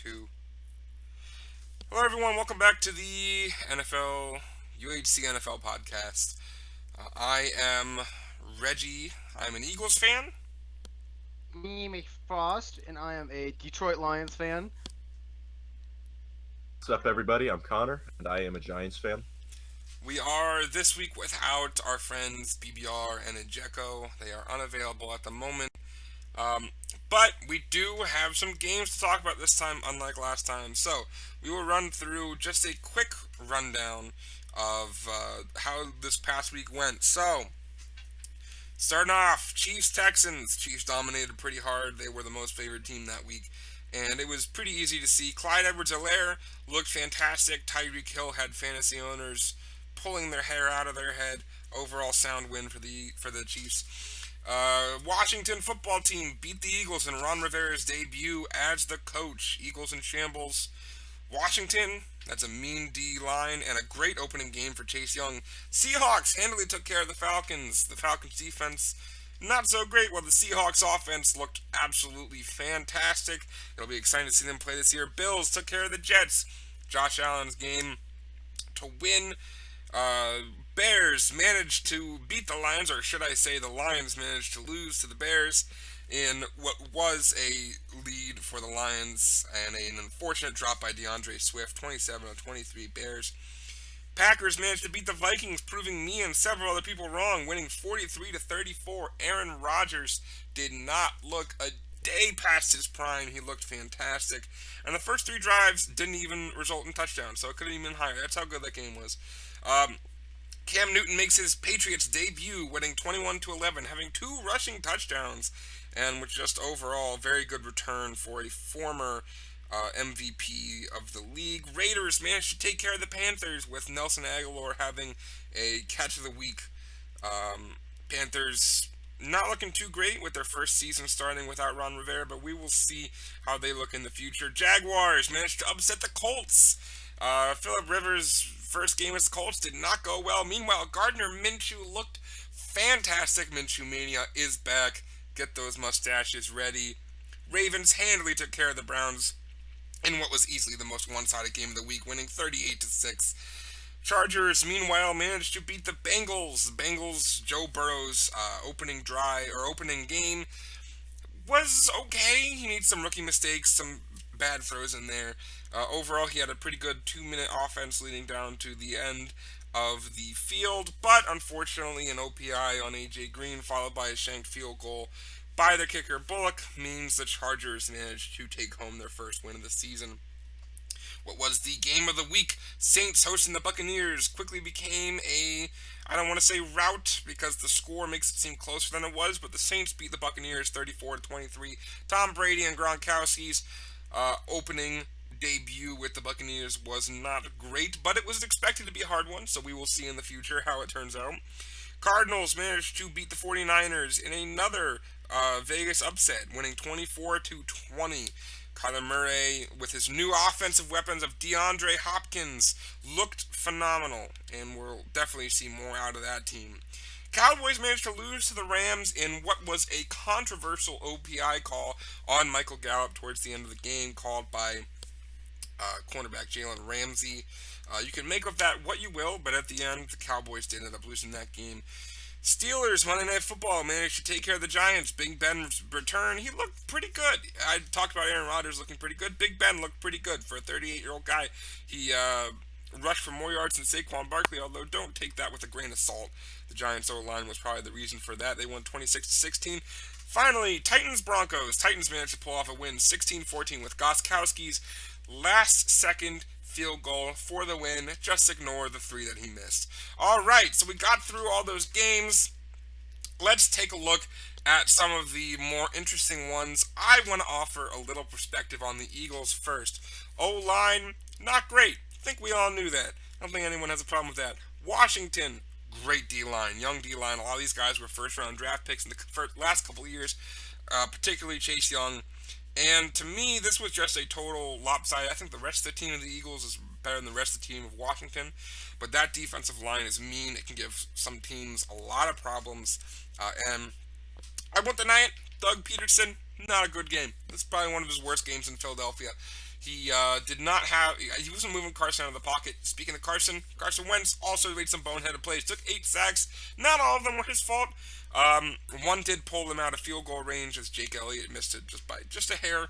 2. Hello, everyone. Welcome back to the UHC NFL Podcast. I am Reggie. I'm an Eagles fan. My name is Frost, and I am a Detroit Lions fan. What's up, everybody? I'm Connor, and I am a Giants fan. We are this week without our friends BBR and Ejeko. They are unavailable at the moment. Um, but we do have some games to talk about this time, unlike last time. So we will run through just a quick rundown of how this past week went. So, starting off, Chiefs Texans. Chiefs dominated pretty hard. They were the most favored team that week. And it was pretty easy to see. Clyde Edwards-Helaire looked fantastic. Tyreek Hill had fantasy owners pulling their hair out of their head. Overall sound win for the Chiefs. Washington football team beat the Eagles in Ron Rivera's debut as the coach. Eagles in shambles. Washington, that's a mean D line and a great opening game for Chase Young. Seahawks handily took care of the Falcons. The Falcons defense, not so great, while the Seahawks offense looked absolutely fantastic. It'll be exciting to see them play this year. Bills took care of the Jets. Josh Allen's game to win. Bears managed to beat the Lions, or should I say the Lions managed to lose to the Bears in what was a lead for the Lions, and an unfortunate drop by DeAndre Swift, 27-23 Bears. Packers managed to beat the Vikings, proving me and several other people wrong, winning 43-34. Aaron Rodgers did not look a day past his prime. He looked fantastic. And the first three drives didn't even result in touchdowns, so it could have even been higher. That's how good that game was. Cam Newton makes his Patriots debut, winning 21-11, having 2 rushing touchdowns, and with just overall very good return for a former MVP of the league. Raiders managed to take care of the Panthers with Nelson Aguilar having a catch of the week. Panthers not looking too great with their first season starting without Ron Rivera, but we will see how they look in the future. Jaguars managed to upset the Colts. Phillip Rivers' first game as the Colts did not go well. Meanwhile, Gardner Minshew looked fantastic. Minshew Mania is back. Get those mustaches ready. Ravens handily took care of the Browns in what was easily the most one-sided game of the week, winning 38-6. Chargers, meanwhile, managed to beat the Bengals. The Bengals, Joe Burrow's opening game was okay. He made some rookie mistakes, some bad throws in there. Overall, he had a pretty good 2-minute offense leading down to the end of the field, but unfortunately, an OPI on AJ Green, followed by a shanked field goal by the kicker Bullock, means the Chargers managed to take home their first win of the season. What was the game of the week? Saints hosting the Buccaneers quickly became I don't want to say rout because the score makes it seem closer than it was, but the Saints beat the Buccaneers 34-23. Tom Brady and Gronkowski's opening debut with the Buccaneers was not great, but it was expected to be a hard one, so we will see in the future how it turns out. Cardinals managed to beat the 49ers in another Vegas upset, winning 24-20. Kyler Murray, with his new offensive weapons of DeAndre Hopkins, looked phenomenal, and we'll definitely see more out of that team. Cowboys managed to lose to the Rams in what was a controversial OPI call on Michael Gallup towards the end of the game, called by cornerback Jalen Ramsey. You can make of that what you will, but at the end, the Cowboys did end up losing that game. Steelers, Monday Night Football, managed to take care of the Giants. Big Ben's return, he looked pretty good. I talked about Aaron Rodgers looking pretty good. Big Ben looked pretty good for a 38-year-old guy. He rushed for more yards than Saquon Barkley, although don't take that with a grain of salt. The Giants' O-line was probably the reason for that. They won 26-16. Finally, Titans-Broncos. Titans managed to pull off a win 16-14 with Gostkowski's last-second field goal for the win. Just ignore the 3 that he missed. All right, so we got through all those games. Let's take a look at some of the more interesting ones. I want to offer a little perspective on the Eagles first. O-line, not great. I think we all knew that. I don't think anyone has a problem with that. Washington, great D-line, young D-line. A lot of these guys were first-round draft picks in the last couple of years, particularly Chase Young. And to me, this was just a total lopsided. I think the rest of the team of the Eagles is better than the rest of the team of Washington. But that defensive line is mean. It can give some teams a lot of problems. And I won't deny it. Doug Peterson, not a good game. This is probably one of his worst games in Philadelphia. He did not have. He wasn't moving Carson out of the pocket. Speaking of Carson Wentz also made some boneheaded plays. Took 8 sacks. Not all of them were his fault. One did pull him out of field goal range as Jake Elliott missed it just by just a hair.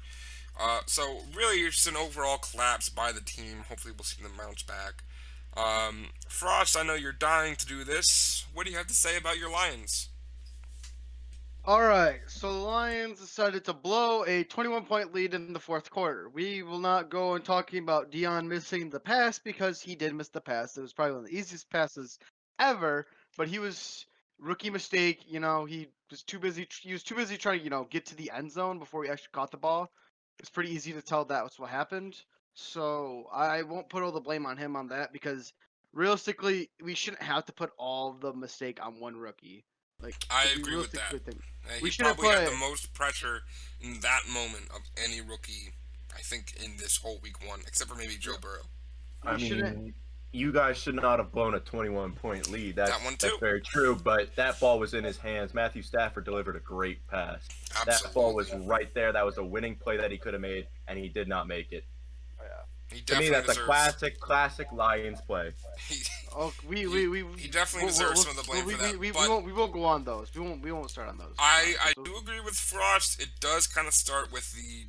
So really, it's just an overall collapse by the team. Hopefully, we'll see them bounce back. Frost, I know you're dying to do this. What do you have to say about your Lions? Alright, so the Lions decided to blow a 21-point lead in the fourth quarter. We will not go on talking about Dion missing the pass because he did miss the pass. It was probably one of the easiest passes ever, but he was rookie mistake. He was too busy. He was too busy trying to get to the end zone before he actually caught the ball. It's pretty easy to tell that's what happened. So I won't put all the blame on him on that because realistically, we shouldn't have to put all the mistake on one rookie. I to be agree with that. realistic, He shouldn't probably had put the most pressure in that moment of any rookie, I think, in this whole week one, except for maybe Joe Burrow. I mean, you guys should not have blown a 21-point lead. That one too. That's very true, but that ball was in his hands. Matthew Stafford delivered a great pass. Absolutely. That ball was right there. That was a winning play that he could have made, and he did not make it. He To me, definitely that's deserves. a classic Lions play. He, he definitely deserves some of the blame for that. We But won't go on those. We won't start on those. I do agree with Frost. It does kind of start with the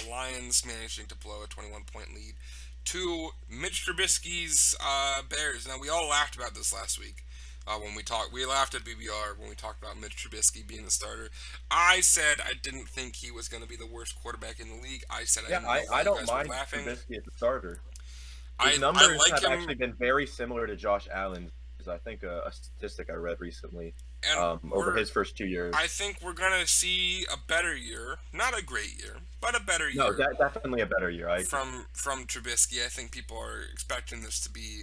Lions managing to blow a 21-point lead to Mitch Trubisky's Bears. Now, we all laughed about this last week when we talked. We laughed at BBR when we talked about Mitch Trubisky being the starter. I said I didn't think he was going to be the worst quarterback in the league. I said I didn't know why I you don't guys were mind laughing. Trubisky as the starter. I His numbers like have him. actually been very similar to Josh Allen's. I think a statistic I read recently And over we're- his first 2 years. I think we're gonna see a better year, not a great year, but a better No, year definitely a better year. from Trubisky. I think people are expecting this to be,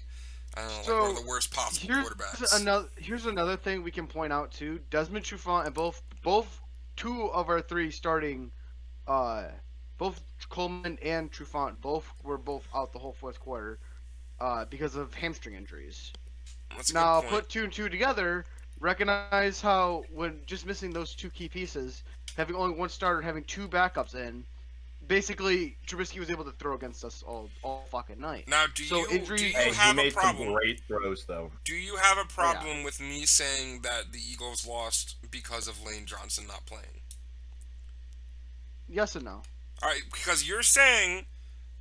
I don't know, like So, one of the worst possible quarterbacks. Here's another thing we can point out too. Desmond Trufant and both two of our three starting, both Coleman and Trufant were both out the whole fourth quarter, because of hamstring injuries. That's a Now good point. put 2 and 2 together. Recognize how when just missing those 2 key pieces, having only one starter, having 2 backups in, basically Trubisky was able to throw against us all fucking night. Now, do you Hey, he have a made some problem? great throws, though. Do you have a problem with me saying that the Eagles lost because of Lane Johnson not playing? Yes and no. All right, because you're saying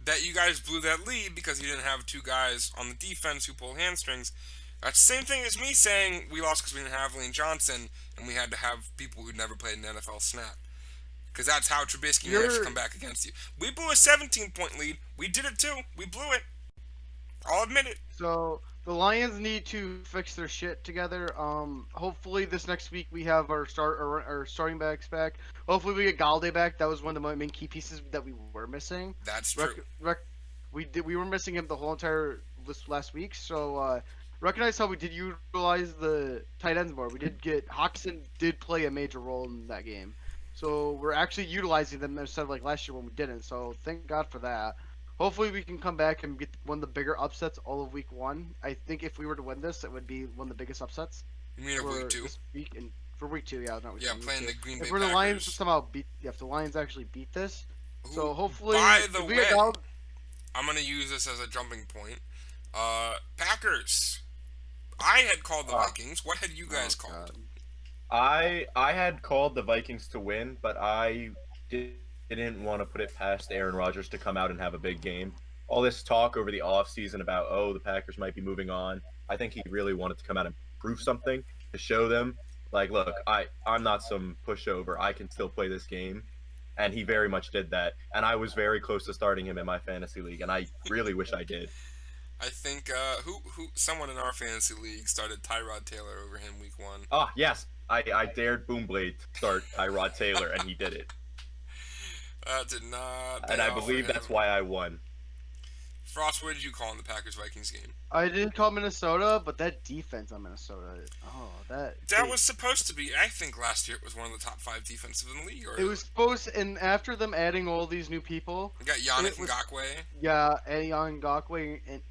that you guys blew that lead because you didn't have 2 guys on the defense who pull hamstrings. That's the same thing as me saying we lost because we didn't have Lane Johnson and we had to have people who'd never played an NFL snap. Because that's how Trubisky managed to come back against you. We blew a 17-point lead. We did it too. We blew it. I'll admit it. So the Lions need to fix their shit together. Hopefully this next week we have our starting backs back. Hopefully we get Galladay back. That was one of the main key pieces that we were missing. That's true. We were missing him the whole entire last week. So recognize how we did utilize the tight ends more. We did get Hawkinson did play a major role in that game. So we're actually utilizing them instead of like last year when we didn't. So thank God for that. Hopefully we can come back and get one of the bigger upsets all of week 1. I think if we were to win this, it would be one of the biggest upsets. You mean for week 2? This week and for week 2, yeah, not week Yeah, 1, playing week the 2. Green Bay If we're the Lions Packers. somehow if the Lions actually beat this, Who, so hopefully by the if we way, get Gall- I'm going to use this as a jumping point. Packers. I had called the Vikings. What had you guys Oh, called? God. I had called the Vikings to win, but I didn't want to put it past Aaron Rodgers to come out and have a big game. All this talk over the offseason about, the Packers might be moving on. I think he really wanted to come out and prove something to show them, like, look, I'm not some pushover. I can still play this game. And he very much did that. And I was very close to starting him in my fantasy league, and I really wish I did. I think someone in our fantasy league started Tyrod Taylor over him week 1. Ah, yes. I dared Boomblade to start Tyrod Taylor, and he did it. That did not. And I believe that's why I won. Frost, what did you call in the Packers-Vikings game? I did call Minnesota, but that defense on Minnesota, That was supposed to be. I think last year it was one of the top 5 defensive in the league. Or it was supposed, and after them adding all these new people, we got Yannick Ngakoue. yeah, and Young Ngakwe, and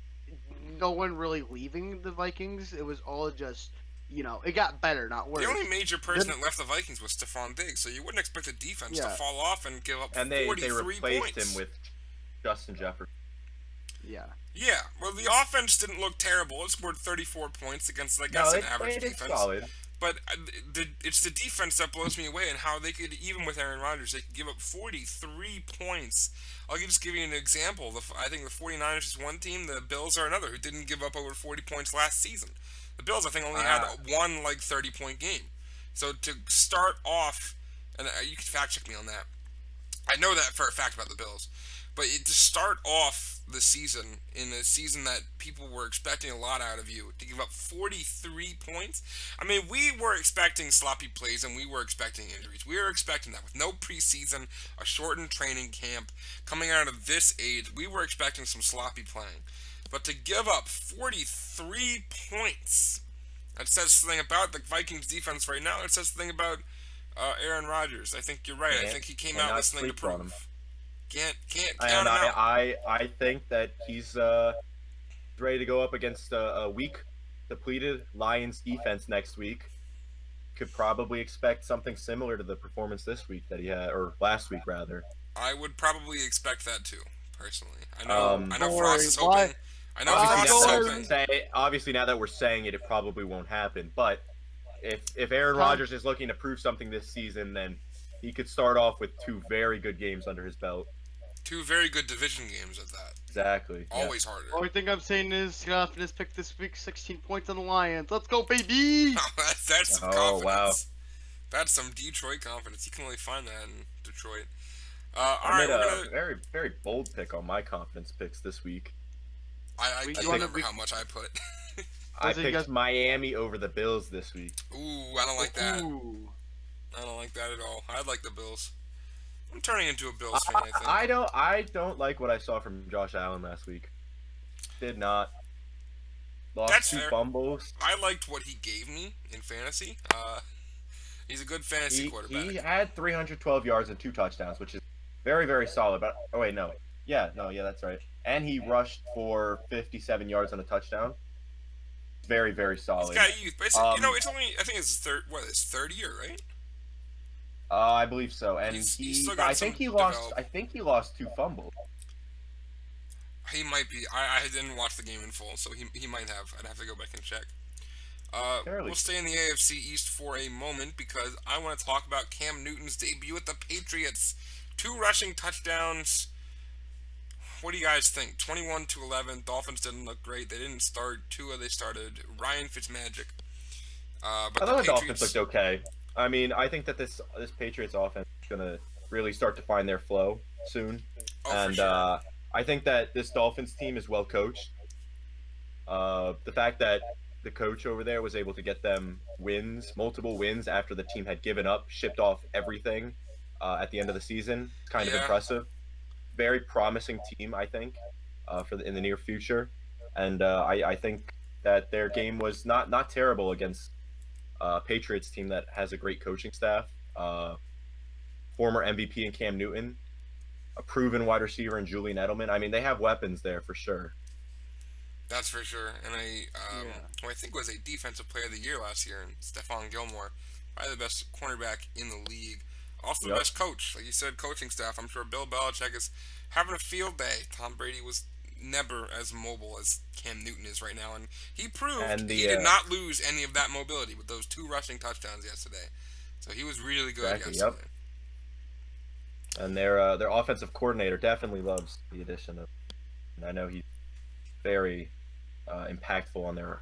no one really leaving the Vikings. It was all just, it got better, not worse. The only major person that left the Vikings was Stephon Diggs, so you wouldn't expect the defense to fall off and give up And they 43 replaced points. him with Justin Jefferson. Yeah. Yeah, well, the offense didn't look terrible. It scored 34 points against, I guess, No, an average they did defense. solid. But it's the defense that blows me away, and how they could, even with Aaron Rodgers, they could give up 43 points. I'll just give you an example. I think the 49ers is one team, the Bills are another, who didn't give up over 40 points last season. The Bills, I think, only had one, 30-point game. So to start off, and you can fact check me on that. I know that for a fact about the Bills. But to start off the season, in a season that people were expecting a lot out of you, to give up 43 points, I mean, we were expecting sloppy plays and we were expecting injuries. We were expecting that with no preseason, a shortened training camp, coming out of this age, we were expecting some sloppy playing. But to give up 43 points, that says something about the Vikings defense right now. It says something about Aaron Rodgers. I think you're right. I think he came out with something to prove. Can't count him out. I think that he's ready to go up against a weak, depleted Lions defense next week. Could probably expect something similar to the performance this week that he had, or last week rather. I would probably expect that too, personally. I know Frost is why? hoping. I know Frost is hoping. Obviously, now that we're saying it, it probably won't happen. But if Aaron Rodgers is looking to prove something this season, then he could start off with 2 very good games under his belt. 2 very good division games at that. Exactly. Always harder. Only thing I'm saying is confidence pick this week, 16 points on the Lions. Let's go, baby! That's some confidence. Wow. That's some Detroit confidence. You can only find that in Detroit. I made a very, very bold pick on my confidence picks this week. I can't remember how much I put. I picked Miami over the Bills this week. Ooh, I don't like that. Ooh. I don't like that at all. I like the Bills. I'm turning into a Bills fan, I think. I don't like what I saw from Josh Allen last week. Did not. Lost That's 2 fair. fumbles. I liked what he gave me in fantasy. He's a good fantasy quarterback. He had 312 yards and 2 touchdowns, which is very, very solid. But that's right. And he rushed for 57 yards on a touchdown. Very, very solid. He's got youth, but it's only, I think it's his third year, right? I believe so, and he's still got I think he lost 2 fumbles. He might be. I didn't watch the game in full, so he might have. I'd have to go back and check. We'll stay in the AFC East for a moment because I want to talk about Cam Newton's debut with the Patriots. 2 rushing touchdowns. What do you guys think? 21-11. Dolphins didn't look great. They didn't start Tua. They started Ryan Fitzmagic. But I thought the Dolphins looked okay. I mean, I think that this Patriots offense is going to really start to find their flow soon. For sure. I think that this Dolphins team is well coached. The fact that the coach over there was able to get them multiple wins after the team had given up, shipped off everything at the end of the season, is kind of impressive. Very promising team, I think, in the near future. And I think that their game was not terrible against Patriots team that has a great coaching staff, former MVP in Cam Newton, a proven wide receiver in Julian Edelman. I mean, they have weapons there for sure. That's for sure. And who I think was a defensive player of the year last year, and Stephon Gilmore, probably the best cornerback in the league. Also the best coach, like you said, coaching staff. I'm sure Bill Belichick is having a field day. Tom Brady was never as mobile as Cam Newton is right now, and he proved he did not lose any of that mobility with those 2 rushing touchdowns yesterday. So he was really good yesterday. Yep. And their offensive coordinator definitely loves the addition of, and I know he's very impactful on their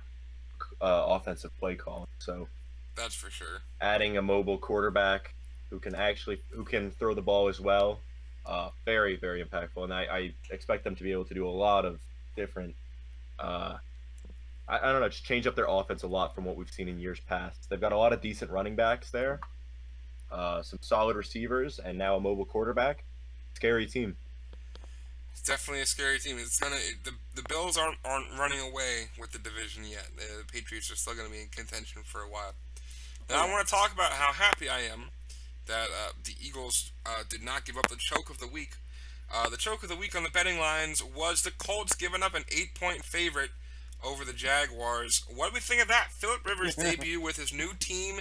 offensive play calling. So that's for sure. Adding a mobile quarterback who can throw the ball as well. Very, very impactful, and I expect them to be able to do a lot of different. I don't know, just change up their offense a lot from what we've seen in years past. They've got a lot of decent running backs there, some solid receivers, and now a mobile quarterback. Scary team. It's definitely a scary team. It's the Bills aren't running away with the division yet. The Patriots are still going to be in contention for a while. Now I want to talk about how happy I am that the Eagles did not give up the choke of the week. The choke of the week on the betting lines was the Colts giving up an 8-point favorite over the Jaguars. What do we think of that? Philip Rivers' debut with his new team.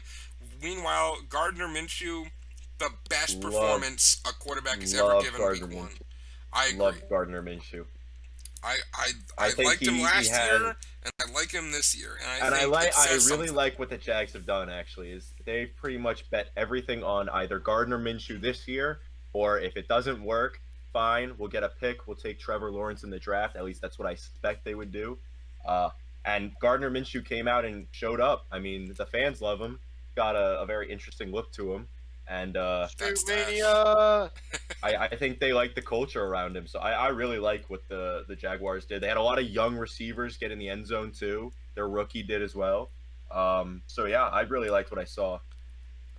Meanwhile, Gardner Minshew, the best performance a quarterback has ever given week 1. I agree. Love Gardner Minshew. I I, I I think liked him he last has, year, and I like him this year, and I and think it I says really something. like what the Jags have done. Actually, is they've pretty much bet everything on either Gardner Minshew this year, or if it doesn't work, fine, we'll get a pick. We'll take Trevor Lawrence in the draft. At least that's what I suspect they would do. Uh, and Gardner Minshew came out and showed up. I mean, the fans love him. Got a very interesting look to him, and That Shoot stash. mania. I think they like the culture around him. So I really like what the Jaguars did. They had a lot of young receivers get in the end zone too. Their rookie did as well. So yeah, I really liked what I saw.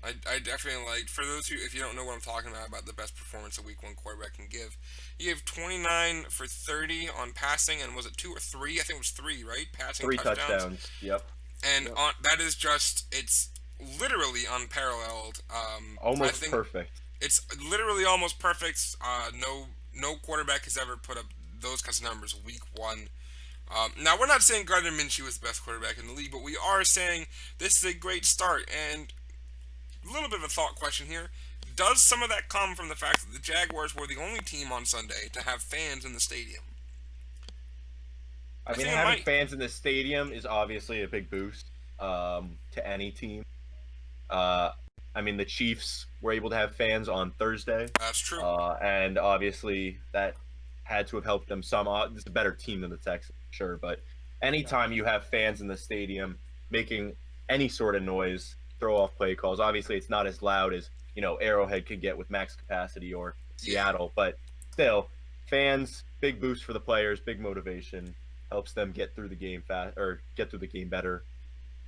I definitely liked. For those who, if you don't know what I'm talking about the best performance a week one quarterback can give, he gave 29 for 30 on passing, and was it 2 or 3? I think it was 3, right? Passing Three touchdowns. touchdowns. Yep. And Yep. on that is just it's literally unparalleled. I Almost think perfect. it's literally almost perfect. No quarterback has ever put up those kinds of numbers week one. Now we're not saying Gardner Minshew is the best quarterback in the league, but we are saying this is a great start. And a little bit of a thought question here: does some of that come from the fact that the Jaguars were the only team on Sunday to have fans in the stadium? I I mean, think it having might. fans in the stadium is obviously a big boost to any team. Uh, I mean, the Chiefs were able to have fans on Thursday, That's true. and obviously that had to have helped them some. It's a better team than the Texans, sure, but anytime you have fans in the stadium making any sort of noise, throw off play calls. Obviously, it's not as loud as Arrowhead could get with max capacity or Yeah. Seattle, but still, fans, big boost for the players, big motivation, helps them get through the game fast or get through the game better.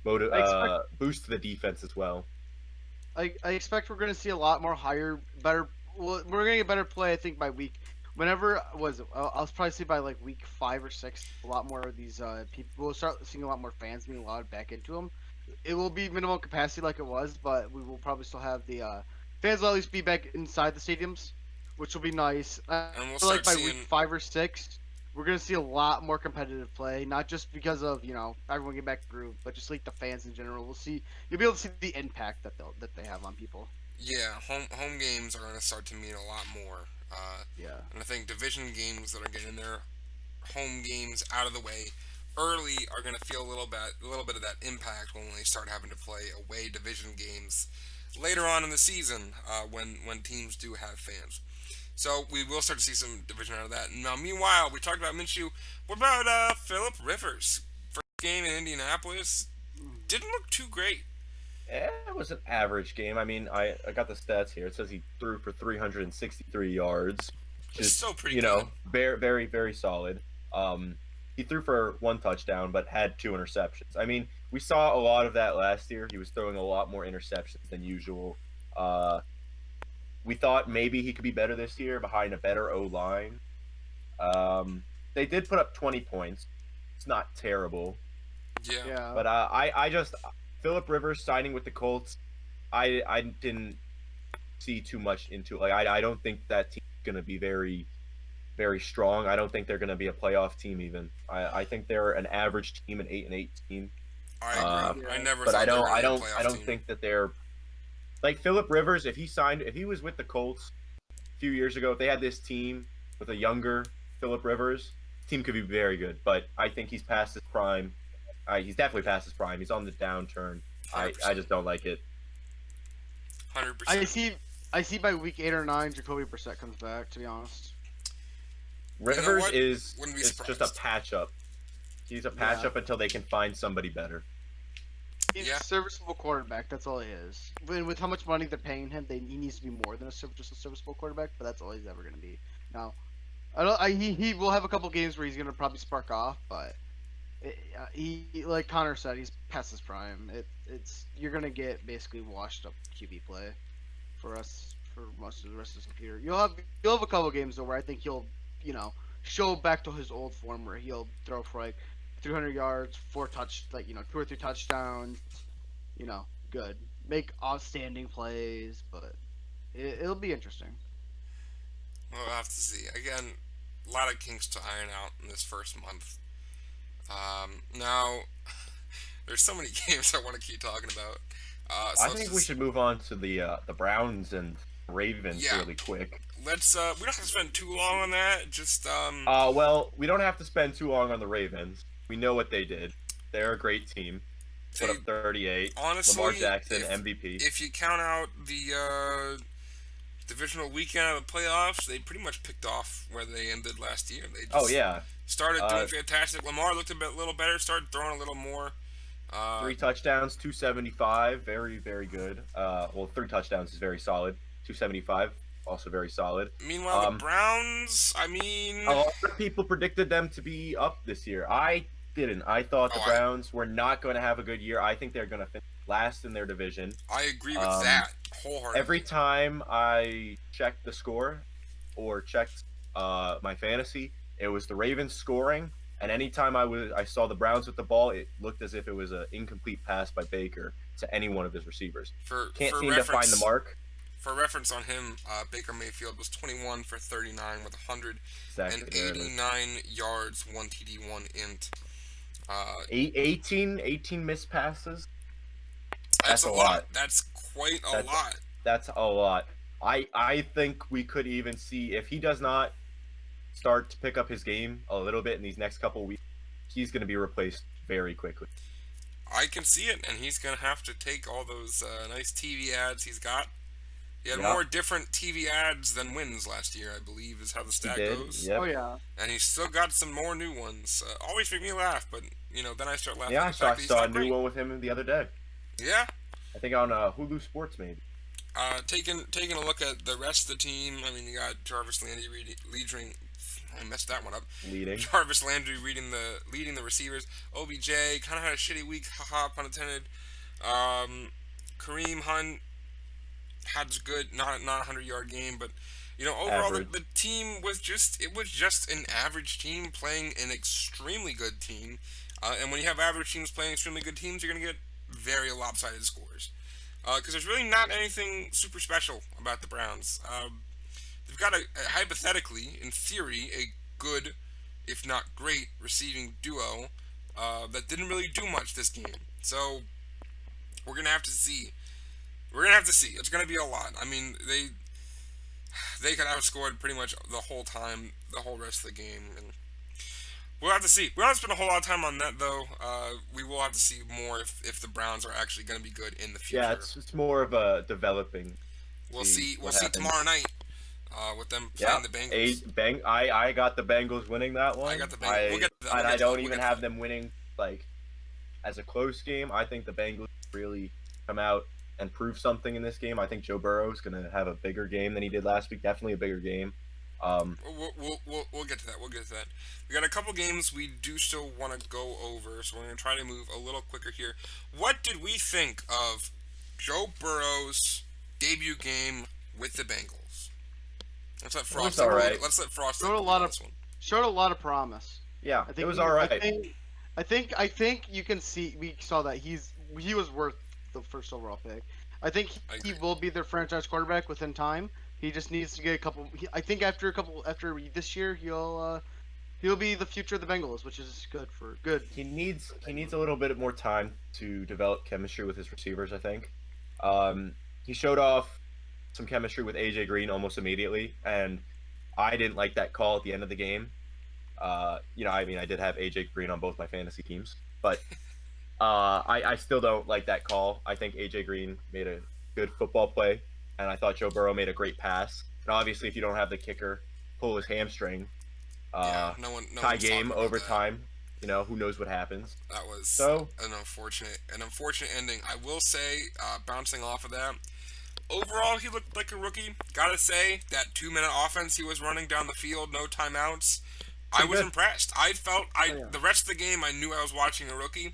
I expect Boost to the defense as well. I expect we're gonna see a lot more better. Well, we're gonna get better play. I think by week. Whenever was it? I'll probably see by like week 5 or 6. A lot more of these people. We'll start seeing a lot more fans being allowed back into them. It will be minimal capacity like it was, but we will probably still have the fans will at least be back inside the stadiums, which will be nice. I And we'll feel like start by week seeing 5 or 6, we're gonna see a lot more competitive play. Not just because of everyone getting back to groove, but just like the fans in general. You'll be able to see the impact that they have on people. yeah, home games are going to start to mean a lot more. Yeah. And I think division games that are getting their home games out of the way early are going to feel a little bit of that impact when they start having to play away division games later on in the season when teams do have fans. So we will start to see some division out of that. Now, meanwhile, we talked about Minshew. What about Philip Rivers? First game in Indianapolis didn't look too great. It was an average game. I mean, I got the stats here. It says he threw for 363 yards, which It's is still pretty good. very very very solid. He threw for 1 touchdown, but had 2 interceptions. I mean, we saw a lot of that last year. He was throwing a lot more interceptions than usual. We thought maybe he could be better this year behind a better O line. They did put up 20 points. It's not terrible, Yeah. Yeah. but I just Philip Rivers signing with the Colts. I didn't see too much into it. Like I don't think that team's gonna be very very strong. I don't think they're gonna be a playoff team even. I think they're an average team, an 8-8 team. I agree. I never But thought they were going to be a I playoff don't team. think that they're like Philip Rivers. If he was with the Colts a few years ago, if they had this team with a younger Philip Rivers, team could be very good. But I think he's past his prime. He's definitely past his prime. He's on the downturn. I 100%. just don't like it. 100%. I see by week 8 or 9, Jacoby Brissett comes back. To be honest. Rivers what? is Wouldn't be just a surprised. patch up. He's a patch up until they can find somebody better. He's Yeah. a serviceable quarterback. That's all he is. With how much money they're paying him, he needs to be more than just a serviceable quarterback. But that's all he's ever going to be. Now, he will have a couple games where he's going to probably spark off, but he like Connor said, he's past his prime. You're going to get basically washed up QB play for us for most of the rest of his career. You'll have a couple games though where I think he'll show back to his old form where he'll throw for like 300 yards, 2 or 3 touchdowns. Good. Make outstanding plays, but it'll be interesting. We'll have to see. Again, a lot of kinks to iron out in this first month. Now, there's so many games I want to keep talking about. I think we should move on to the Browns and Ravens Yeah. really quick. let's we don't have to spend too long on that. Just Well, we don't have to spend too long on the Ravens. We know what they did. They're a great team. Put up 38. honestly, Lamar Jackson, MVP. if you count out the divisional weekend of the playoffs, they pretty much picked off where they ended last year. They just Oh yeah, started doing fantastic. Lamar looked a little better, started throwing a little more. 3 touchdowns, 275, very very good. Well, 3 touchdowns is very solid. 275, also very solid. Meanwhile, the Browns, I mean, A lot of people predicted them to be up this year. I didn't. I thought the Browns were not going to have a good year. I think they're going to finish last in their division. I agree with that wholeheartedly. Every time I checked the score or checked my fantasy, it was the Ravens scoring. And anytime I saw the Browns with the ball, it looked as if it was an incomplete pass by Baker to any one of his receivers. Can't seem to find the mark. For reference on him, Baker Mayfield was 21 for 39 with 189 yards, 1 TD, 1 int. 18 missed passes. That's a lot. That's quite a lot. That's a lot. I think we could even see, if he does not start to pick up his game a little bit in these next couple weeks, he's going to be replaced very quickly. I can see it, and he's going to have to take all those nice TV ads he's got. He had more different TV ads than wins last year, I believe, is how the stat goes. Yep. Oh yeah. And he's still got some more new ones. Always make me laugh, but then I start laughing. Yeah, at the fact I that he's saw a not new great. one with him the other day. Yeah. I think on Hulu Sports, maybe. Taking a look at the rest of the team. I mean, you got Jarvis Landry leading. I messed that one up. Jarvis Landry leading the receivers. OBJ kind of had a shitty week. Haha, pun intended. Kareem Hunt had a good, not a 100-yard game, but overall the team was just an average team playing an extremely good team. And when you have average teams playing extremely good teams, you're gonna get very lopsided scores. Because there's really not anything super special about the Browns. They've got hypothetically, in theory, a good, if not great, receiving duo that didn't really do much this game. So we're gonna have to see. It's gonna be a lot. I mean, they could outscored pretty much the whole time, the whole rest of the game, and we'll have to see. We don't have to spend a whole lot of time on that, though. We will have to see more if the Browns are actually going to be good in the future. Yeah, it's more of a developing. We'll see tomorrow night with them playing the Bengals. I got the Bengals winning that one. I got the Bengals. I don't even have them winning as a close game. I think the Bengals really come out and prove something in this game. I think Joe Burrow is going to have a bigger game than he did last week. Definitely a bigger game. We'll get to that. We got a couple games we do still want to go over, so we're going to try to move a little quicker here. What did we think of Joe Burrow's debut game with the Bengals? Let's let Frost. Let's let Frost. Showed a lot of promise. Yeah, it was all right. I think you can see. We saw that he was worth the first overall pick. I think he will be their franchise quarterback within time. He just needs to get a couple. I think after this year, he'll be the future of the Bengals, which is good. He needs a little bit more time to develop chemistry with his receivers. I think he showed off some chemistry with AJ Green almost immediately, and I didn't like that call at the end of the game. I did have AJ Green on both my fantasy teams, but I still don't like that call. I think AJ Green made a good football play. And I thought Joe Burrow made a great pass. And obviously, if you don't have the kicker pull his hamstring, tie game, overtime, who knows what happens. That was an unfortunate ending. I will say, bouncing off of that, overall, he looked like a rookie. Gotta say, that 2-minute offense he was running down the field, no timeouts, I was impressed. I felt, the rest of the game, I knew I was watching a rookie.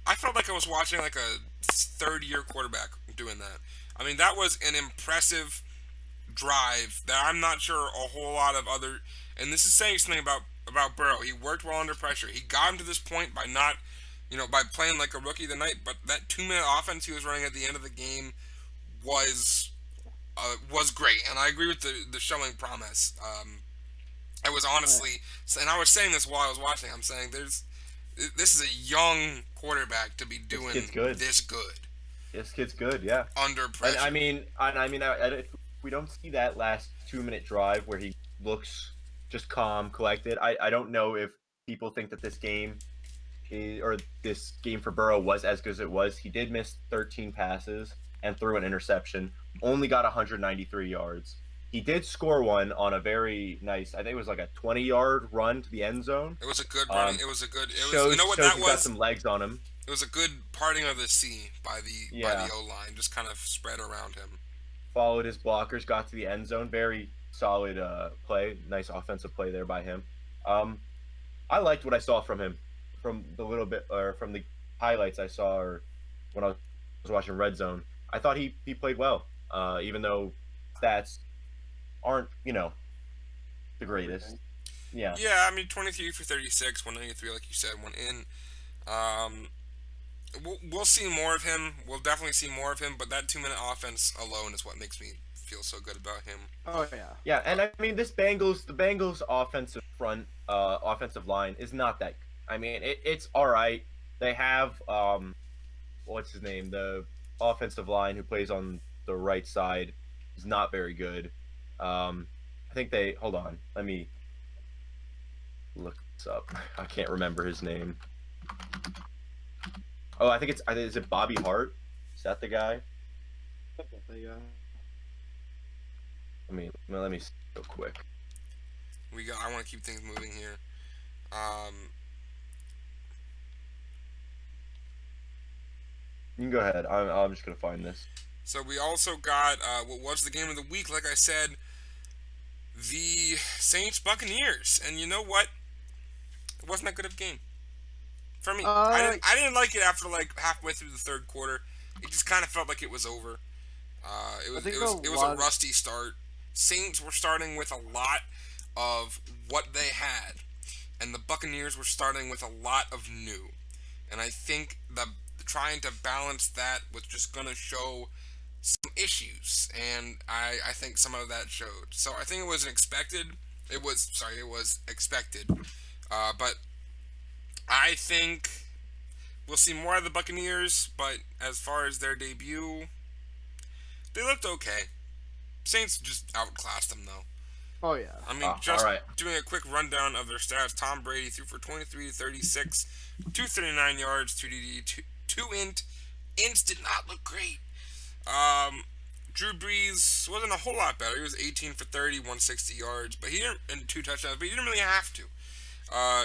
I felt like I was watching like a third-year quarterback doing that. I mean, that was an impressive drive that I'm not sure a whole lot of other... And this is saying something about Burrow. He worked well under pressure. He got him to this point by not, by playing like a rookie the night. But that 2-minute offense he was running at the end of the game was great. And I agree with the showing promise. I was honestly... And I was saying this while I was watching. I'm saying this is a young quarterback to be doing this good. This kid's good, yeah. Under pressure. And I mean, we don't see that last 2-minute drive where he looks just calm, collected. I don't know if people think that this game or this game for Burrow was as good as it was. He did miss 13 passes and threw an interception. Only got 193 yards. He did score one on a very nice, I think it was like a 20-yard run to the end zone. It was a good run. It was a good. It was. Shows, You know what shows that he was? got some legs on him. It was a good parting of the sea by the O line, just kind of spread around him. Followed his blockers, got to the end zone. Very solid play. Nice offensive play there by him. I liked what I saw from him, from the little bit or from the highlights I saw, or when I was watching Red Zone. I thought he played well, even though stats aren't the greatest. Yeah. Yeah, I mean 23 for 36, 193, like you said, went in. We'll see more of him. We'll definitely see more of him, but that 2-minute offense alone is what makes me feel so good about him. Oh yeah. Yeah, and I mean the Bengals offensive line is not that. I mean it's all right. They have what's his name? The offensive line who plays on the right side is not very good. I think they hold on. Let me look this up. I can't remember his name. Oh, I think is it Bobby Hart? Is that the guy? Yeah. Let me see real quick. I want to keep things moving here. You can go ahead. I'm just gonna find this. So we also got what was the game of the week? Like I said, the Saints Buccaneers, and you know what? It wasn't that good of a game for me. I didn't like it after like halfway through the third quarter. It just kind of felt like it was over. It was a rusty start. Saints were starting with a lot of what they had, and the Buccaneers were starting with a lot of new. And I think trying to balance that was just going to show some issues, and I think some of that showed. So I think it was expected. It was expected. But I think we'll see more of the Buccaneers, but as far as their debut, they looked okay. Saints just outclassed them, though. Oh yeah. I mean, doing a quick rundown of their stats. Tom Brady threw for 23 to 36, 239 yards, 2 DD, 2 int. Ints did not look great. Drew Brees wasn't a whole lot better. He was 18 for 30, 160 yards, but and 2 touchdowns. But he didn't really have to.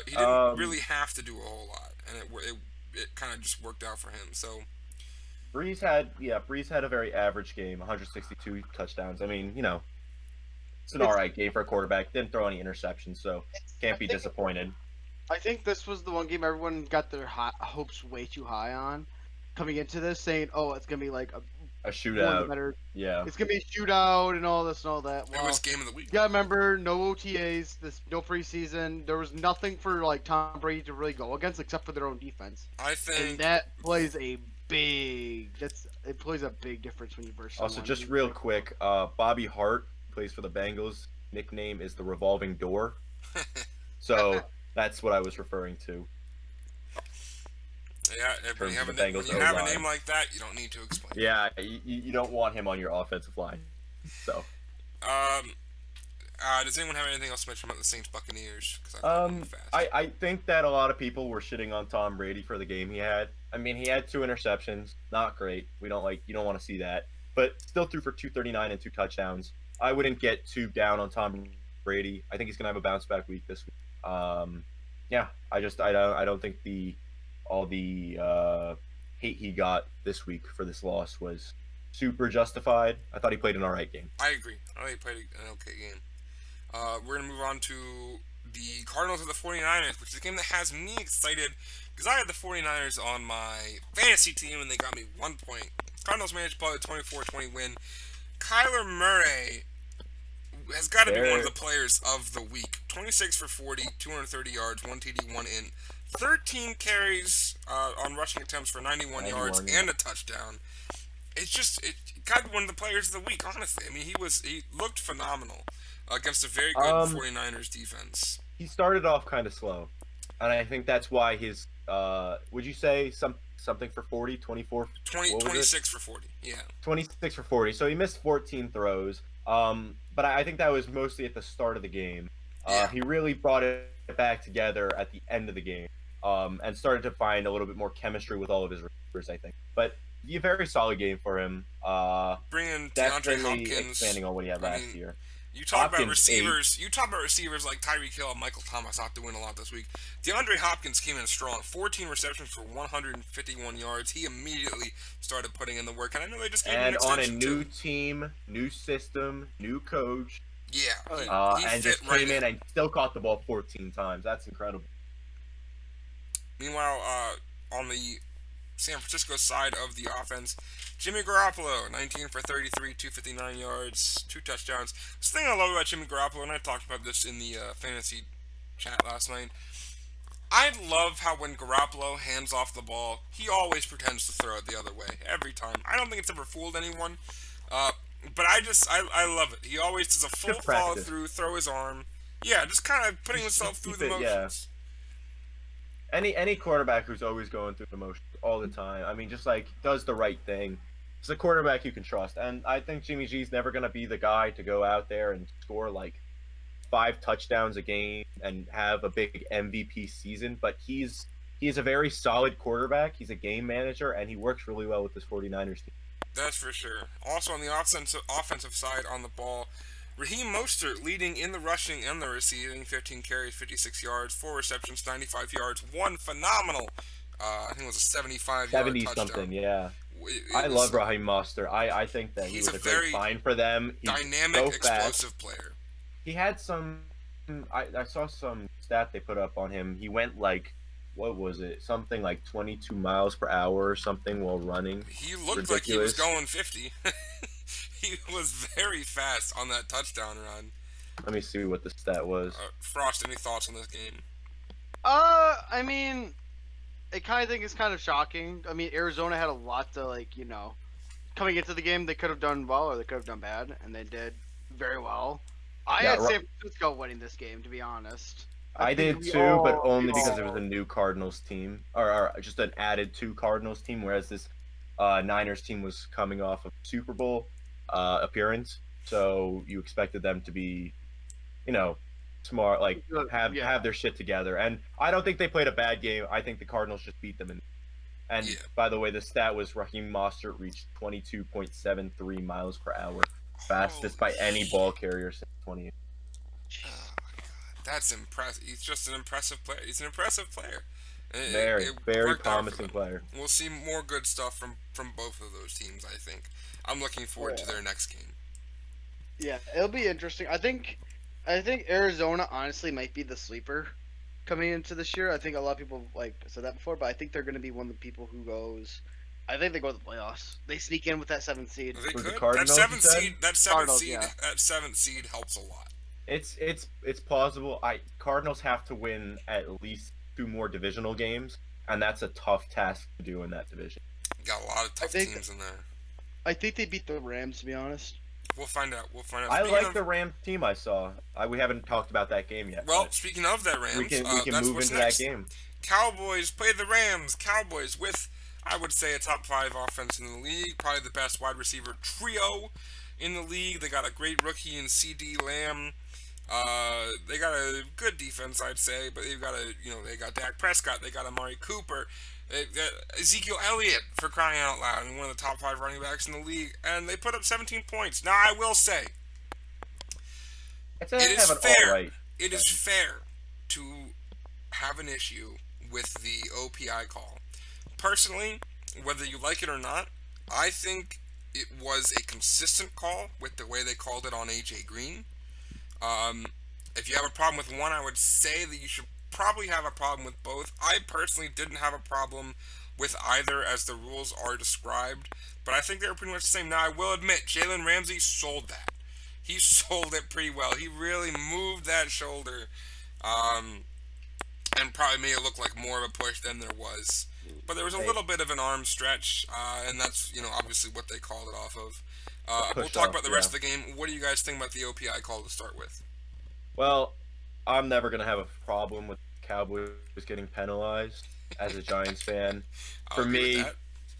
He didn't really have to do a whole lot, and it kind of just worked out for him. So Brees had a very average game, 162 touchdowns. I mean, it's an all right game for a quarterback. Didn't throw any interceptions, so can't be disappointed. I think this was the one game everyone got their hopes way too high on coming into this, saying, "Oh, it's gonna be like a shootout." Yeah, it's gonna be a shootout and all this and all that. Well, it was game of the week. Yeah, remember no OTAs, no preseason. There was nothing for like Tom Brady to really go against except for their own defense. I think and that plays a big difference when you verse. Also, just real quick, Bobby Hart plays for the Bengals. Nickname is the revolving door. So that's what I was referring to. Yeah, when you have a name like that, you don't need to explain. Yeah, you don't want him on your offensive line. So. Does anyone have anything else to mention about the Saints Buccaneers? I think that a lot of people were shitting on Tom Brady for the game he had. I mean, he had 2 interceptions, not great. You don't want to see that, but still threw for 239 and 2 touchdowns. I wouldn't get too down on Tom Brady. I think he's gonna have a bounce back week this week. Yeah, I don't think all the hate he got this week for this loss was super justified. I thought he played an all right game. I agree. I thought he played an okay game. We're going to move on to the Cardinals and the 49ers, which is a game that has me excited because I had the 49ers on my fantasy team and they got me 1 point. Cardinals managed to pull a 24-20 win. Kyler Murray has got to be one of the players of the week. 26 for 40, 230 yards, 1 TD, 1 in. 13 carries on rushing attempts for 91 yards and a touchdown. It got to be one of the players of the week, honestly. I mean, he looked phenomenal against a very good 49ers defense. He started off kind of slow, and I think that's why his would you say something for 40, 24? 26 for 40, yeah. 26 for 40. So he missed 14 throws, But I think that was mostly at the start of the game. Yeah. He really brought it back together at the end of the game, and started to find a little bit more chemistry with all of his receivers, I think. But a very solid game for him. Bringing DeAndre Definitely Hopkins. expanding on what he had I last mean, year. You talk about Hopkins, receivers. You talk about receivers like Tyreek Hill and Michael Thomas not doing a lot this week. DeAndre Hopkins came in strong, 14 receptions for 151 yards. He immediately started putting in the work, and I know they just gave him an And on a extension new too. team, new system, new coach, Yeah, he and fit just right came in and still caught the ball 14 times. That's incredible. Meanwhile, on the San Francisco side of the offense, Jimmy Garoppolo, 19 for 33, 259 yards, 2 touchdowns. This thing I love about Jimmy Garoppolo, and I talked about this in the fantasy chat last night. I love how when Garoppolo hands off the ball, he always pretends to throw it the other way every time. I don't think it's ever fooled anyone, uh, but I love it. He always does a full Good follow practice. through, throw his arm. Yeah, just kind of putting Just himself through keep the it, yeah. motions. Any quarterback who's always going through the motions all the time. I mean, just like does the right thing. It's a quarterback you can trust, and I think Jimmy G's never gonna be the guy to go out there and score like 5 touchdowns a game and have a big MVP season. But he's a very solid quarterback. He's a game manager, and he works really well with this 49ers team. That's for sure. Also on the offensive side on the ball, Raheem Mostert leading in the rushing and the receiving, 15 carries, 56 yards, 4 receptions, 95 yards, one phenomenal, I think it was a 75-yard 70 touchdown. something, yeah. It I was love Raheem Mostert. I think that he He's was a a great very find for them. He's dynamic, so fast. explosive player. He had some. I saw some stat they put up on him. He went like, what was it? Something like 22 miles per hour or something while running. He looked Ridiculous. like he was going 50. He was very fast on that touchdown run. Let me see what the stat was. Frost, any thoughts on this game? I mean, I kind of think it's kind of shocking. I mean, Arizona had a lot to coming into the game. They could have done well or they could have done bad, and they did very well. I Yeah, had Ro- San Francisco winning this game, to be honest. I think did we too, but all- only we because all- it was a new Cardinals team, or just an added to Cardinals team, whereas this Niners team was coming off of Super Bowl appearance, so you expected them to be, smart, like have their shit together. And I don't think they played a bad game. I think the Cardinals just beat them. And Yeah. by the way, the stat was Raheem Mostert reached 22.73 miles per hour, fastest by any ball carrier since 20. Oh my God, that's impressive. He's just an impressive player. He's an impressive player. Very worked out for promising them. player. We'll see more good stuff from both of those teams, I think. I'm looking forward to their next game. Yeah, it'll be interesting. I think Arizona honestly might be the sleeper coming into this year. I think a lot of people said that before, but I think they're going to be one of the people who goes. I think they go to the playoffs. They sneak in with that 7th seed. They For the could. Cardinals, That seventh you said? seed. Cardinals, yeah. That seventh seed helps a lot. It's plausible. Cardinals have to win at least 2 more divisional games, and that's a tough task to do in that division. Got a lot of tough think- teams in there. I think they beat the Rams, to be honest. We'll find out. I Speaking like of- the Rams team I saw. We haven't talked about that game yet. Well, but speaking of that Rams, we can that's move what's into next. that game. Cowboys play the Rams. Cowboys with, I would say, a top 5 offense in the league. Probably the best wide receiver trio in the league. They got a great rookie in CD Lamb. They got a good defense, I'd say, but they've got they got Dak Prescott. They got Amari Cooper. They got Ezekiel Elliott, for crying out loud, and one of the top 5 running backs in the league. And they put up 17 points. Now, I will say, It it is have an fair. all right. It is fair to have an issue with the OPI call. Personally, whether you like it or not, I think it was a consistent call with the way they called it on AJ Green. If you have a problem with one, I would say that you should probably have a problem with both. I personally didn't have a problem with either as the rules are described, but I think they were pretty much the same. Now, I will admit, Jalen Ramsey sold that. He sold it pretty well. He really moved that shoulder, and probably made it look like more of a push than there was. But there was a little bit of an arm stretch, and that's obviously what they called it off of. We'll talk about the rest of the game. What do you guys think about the OPI call to start with? Well, I'm never gonna have a problem with Cowboys getting penalized as a Giants fan. I'll For agree with me,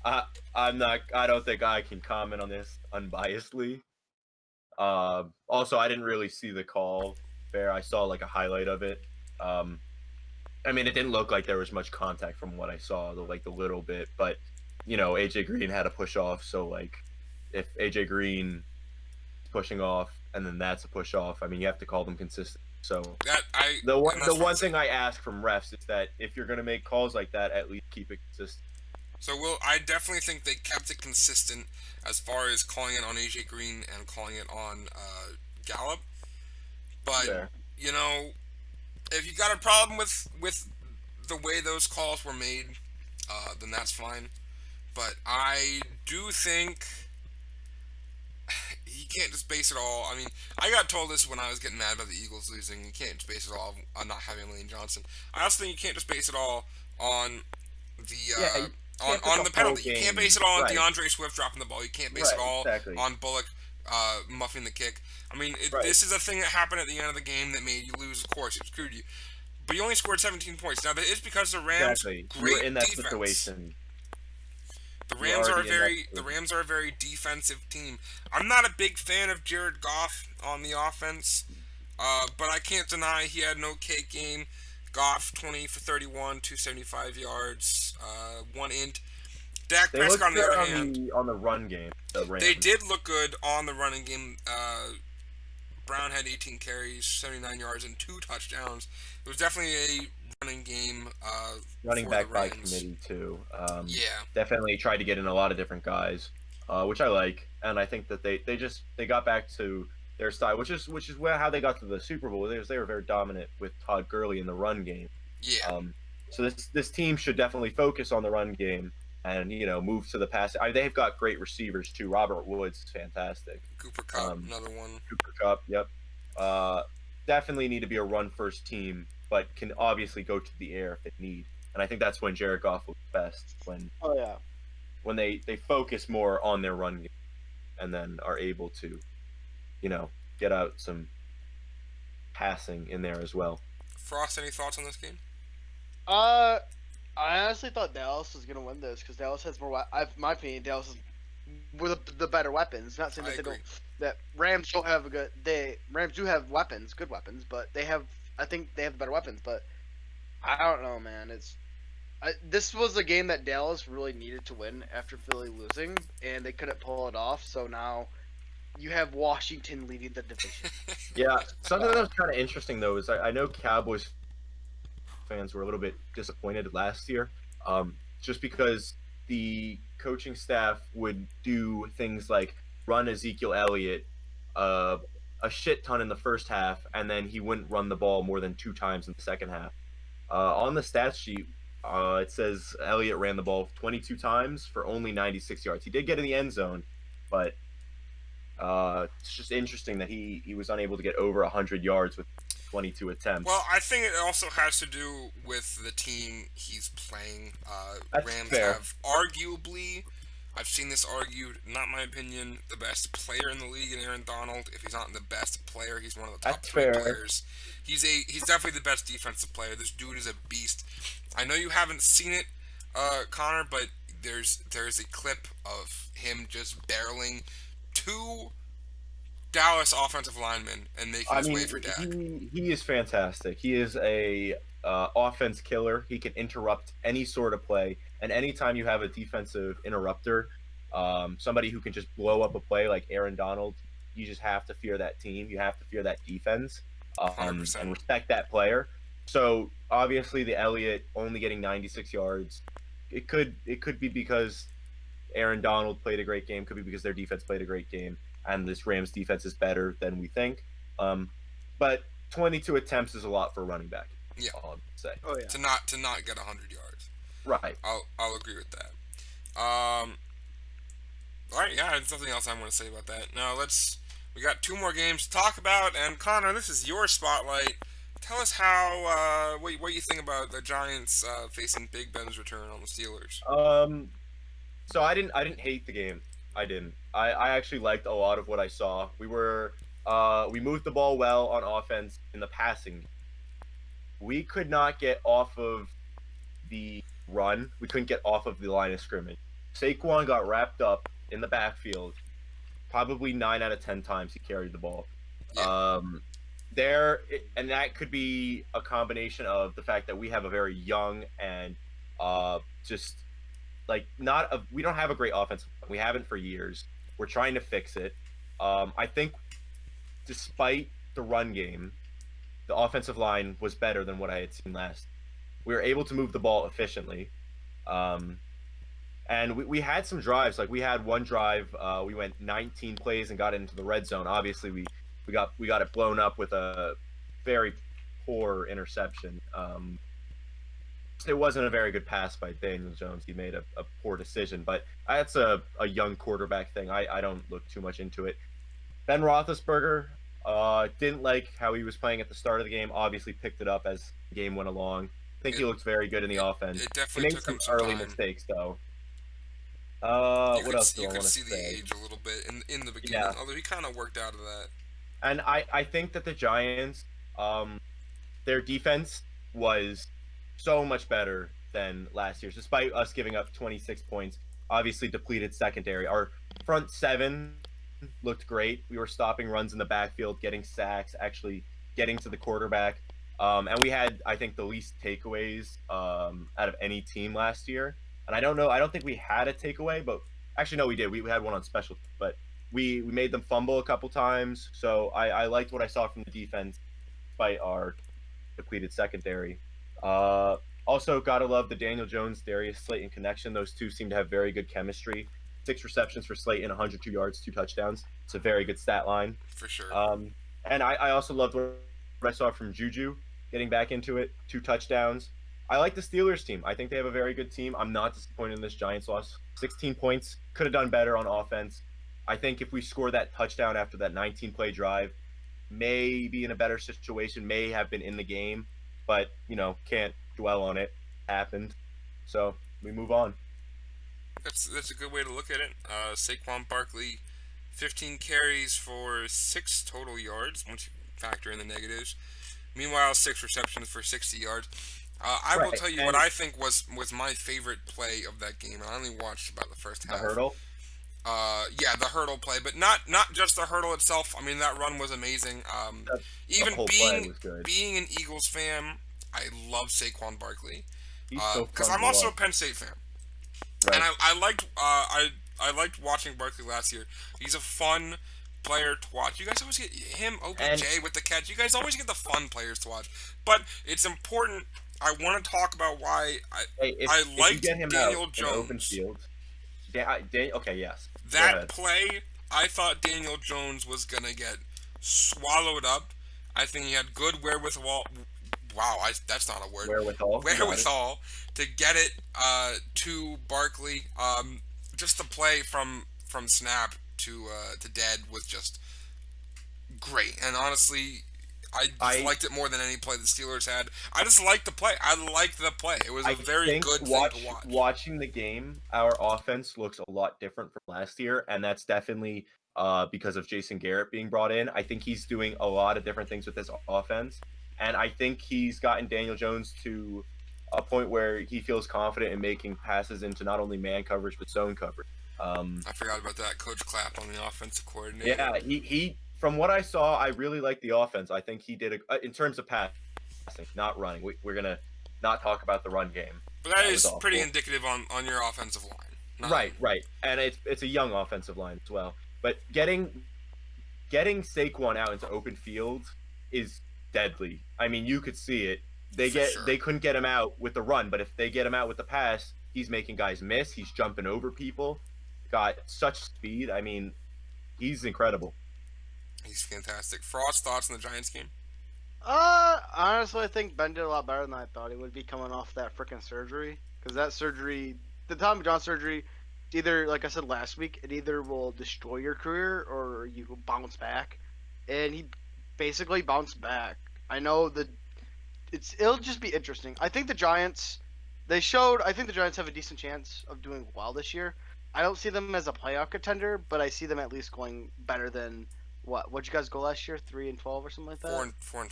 that. I don't think I can comment on this unbiasedly. Also, I didn't really see the call there. I saw like a highlight of it. I mean, it didn't look like there was much contact from what I saw, the little bit. But AJ Green had a push off, so like, if AJ Green is pushing off and then that's a push off, I mean, you have to call them consistent. So the one thing I ask from refs is that if you're gonna make calls like that, at least keep it consistent. So I definitely think they kept it consistent as far as calling it on AJ Green and calling it on Gallup. But Fair. if you got a problem with the way those calls were made, then that's fine. But I do think you can't just base it all. I mean, I got told this when I was getting mad about the Eagles losing. You can't just base it all on not having Lane Johnson. I also think you can't just base it all on the on the penalty. You can't base it all on DeAndre Swift dropping the ball. You can't base it all on Bullock muffing the kick. I mean, this is a thing that happened at the end of the game that made you lose. Of course, it screwed you. But you only scored 17 points. Now, that is because the Rams great you were in that defense. Situation. The Rams are a very defensive team. I'm not a big fan of Jared Goff on the offense, but I can't deny he had an okay game. Goff 20 for 31, 275 yards, 1 int. Dak Prescott on the other hand, on the run game. They did look good on the running game. Brown had 18 carries, 79 yards, and 2 touchdowns. It was definitely a running game. Running back by committee too. Definitely tried to get in a lot of different guys, which I like, and I think that they got back to their style, which is how they got to the Super Bowl. They were very dominant with Todd Gurley in the run game. Yeah. So this team should definitely focus on the run game and move to the pass. They've got great receivers too. Robert Woods is fantastic. Cooper Kupp, another one. Cooper Kupp, yep. Definitely need to be a run first team, but can obviously go to the air if they need. And I think that's when Jared Goff looks best, when they focus more on their run game and then are able to, get out some passing in there as well. Frost, any thoughts on this game? I honestly thought Dallas was gonna win this because Dallas has more. In my opinion, Dallas is with the better weapons. Not saying that that Rams don't have Rams do have weapons, good weapons, but I think they have the better weapons. But I don't know, man. This was a game that Dallas really needed to win after Philly losing, and they couldn't pull it off. So now you have Washington leading the division. Yeah, something that was kind of interesting though is I know Cowboys fans were a little bit disappointed last year, just because the coaching staff would do things like run Ezekiel Elliott a shit ton in the first half, and then he wouldn't run the ball more than 2 times in the second half. On the stats sheet, it says Elliott ran the ball 22 times for only 96 yards. He did get in the end zone, but it's just interesting that he was unable to get over 100 yards with 22 attempts. Well, I think it also has to do with the team he's playing. Rams fair. have arguably, I've seen this argued, not my opinion, the best player in the league in Aaron Donald. If he's not the best player, he's one of the top That's 3 fair. players. He's definitely the best defensive player. This dude is a beast. I know you haven't seen it, Connor, but there's a clip of him just barreling 2 Dallas offensive linemen and making his way for Dak. He is fantastic. He is a offense killer. He can interrupt any sort of play, and anytime you have a defensive interrupter, somebody who can just blow up a play like Aaron Donald, you just have to fear that team. You have to fear that defense, and respect that player. So obviously, the Elliott only getting 96 yards, it could be because Aaron Donald played a great game. Could be because their defense played a great game, and this Rams defense is better than we think. But 22 attempts is a lot for a running back. Yeah, I'll say. Oh yeah. To not get 100 yards. Right. I'll agree with that. All right. Yeah, there's nothing else I want to say about that. Now we got 2 more games to talk about, and Connor, this is your spotlight. Tell us how what you think about the Giants facing Big Ben's return on the Steelers. So I didn't hate the game. I didn't. I actually liked a lot of what I saw. We moved the ball well on offense in the passing. We could not get off of the run. We couldn't get off of the line of scrimmage. Saquon got wrapped up in the backfield, probably 9 out of 10 times he carried the ball. Yeah. And that could be a combination of the fact that we have a very young and just like we don't have a great offense. We haven't for years. We're trying to fix it. I think despite the run game, the offensive line was better than what I had seen last. We were able to move the ball efficiently. And we had some drives. Like we had one drive, we went 19 plays and got into the red zone. Obviously, we got it blown up with a very poor interception. It wasn't a very good pass by Daniel Jones. He made a poor decision, but that's a young quarterback thing. I don't look too much into it. Ben Roethlisberger didn't like how he was playing at the start of the game. Obviously, picked it up as the game went along. I think he looked very good in the offense. It definitely he made took him some some early time. mistakes, though. What else do I You want could to see the say? age a little bit in the beginning, Yeah. although he kind of worked out of that. And I think that the Giants, their defense was so much better than last year's, despite us giving up 26 points. Obviously, depleted secondary. Our front seven looked great. We were stopping runs in the backfield, getting sacks, actually getting to the quarterback. And we had, I think, the least takeaways out of any team last year. And I don't think we had a takeaway, but actually, no, we did. We had one on special, but we made them fumble a couple times. So I liked what I saw from the defense despite our depleted secondary. Also, gotta love the Daniel Jones, Darius Slayton connection. Those two seem to have very good chemistry. 6 receptions for Slayton, 102 yards, 2 touchdowns. It's a very good stat line. For sure. And I also loved what I saw from Juju getting back into it, 2 touchdowns. I like the Steelers team. I think they have a very good team. I'm not disappointed in this Giants loss. 16 points, could have done better on offense. I think if we score that touchdown after that 19-play drive, may be in a better situation, may have been in the game, but, can't dwell on it. Happened. So we move on. That's a good way to look at it. Saquon Barkley, 15 carries for 6 total yards, once you factor in the negatives. Meanwhile, 6 receptions for 60 yards. I will tell you what I think was my favorite play of that game, and I only watched about the first half. The hurdle? Yeah, the hurdle play, but not just the hurdle itself. I mean, that run was amazing. Even being an Eagles fan, I love Saquon Barkley. Because I'm also a Penn State fan. Right. And I liked watching Barkley last year. He's a fun player to watch. You guys always get him, OBJ with the catch. You guys always get the fun players to watch. But it's important. I want to talk about why I liked Daniel Jones. Open field. Okay, yes. That play, I thought Daniel Jones was gonna get swallowed up. I think he had good wherewithal. Wow, that's not a word. Wherewithal to get it to Barkley. Just the play from snap to dead was just great. And honestly, I liked it more than any play the Steelers had. I just liked the play. I liked the play. It was a very good thing to watch. Watching the game, our offense looks a lot different from last year, and that's definitely because of Jason Garrett being brought in. I think he's doing a lot of different things with this offense. And I think he's gotten Daniel Jones to a point where he feels confident in making passes into not only man coverage but zone coverage. I forgot about that. Coach Clapp on the offensive coordinator. Yeah, he from what I saw, I really like the offense. I think he did in terms of passing, not running. We're gonna not talk about the run game. But that is pretty indicative on your offensive line. Right, and it's a young offensive line as well. But getting Saquon out into open field is deadly. I mean, you could see it. They couldn't get him out with the run, but if they get him out with the pass, he's making guys miss. He's jumping over people. Got such speed. I mean, he's incredible. He's fantastic. Frost, thoughts on the Giants game? Honestly, I think Ben did a lot better than I thought he would be coming off that freaking surgery. Because that surgery, the Tommy John surgery, either, like I said last week, it either will destroy your career or you will bounce back. And he basically bounced back. I know that it'll just be interesting. I think the Giants have a decent chance of doing well this year. I don't see them as a playoff contender, but I see them at least going better than what'd you guys go last year? 3-12 or something like that? 4-12.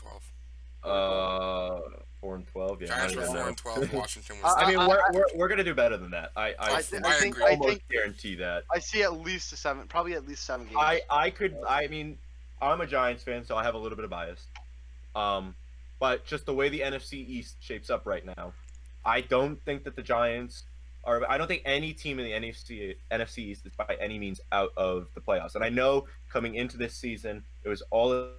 Uh, 4-12. Yeah, Giants I were don't even 4-12. know. Washington was. I mean, I- we're gonna do better than that. I I agree. almost think guarantee that. I see at least probably at least 7 games. I mean, I'm a Giants fan, so I have a little bit of bias. But just the way the NFC East shapes up right now, I don't think that the Giants are. I don't think any team in the NFC East is by any means out of the playoffs. And I know coming into this season, it was all the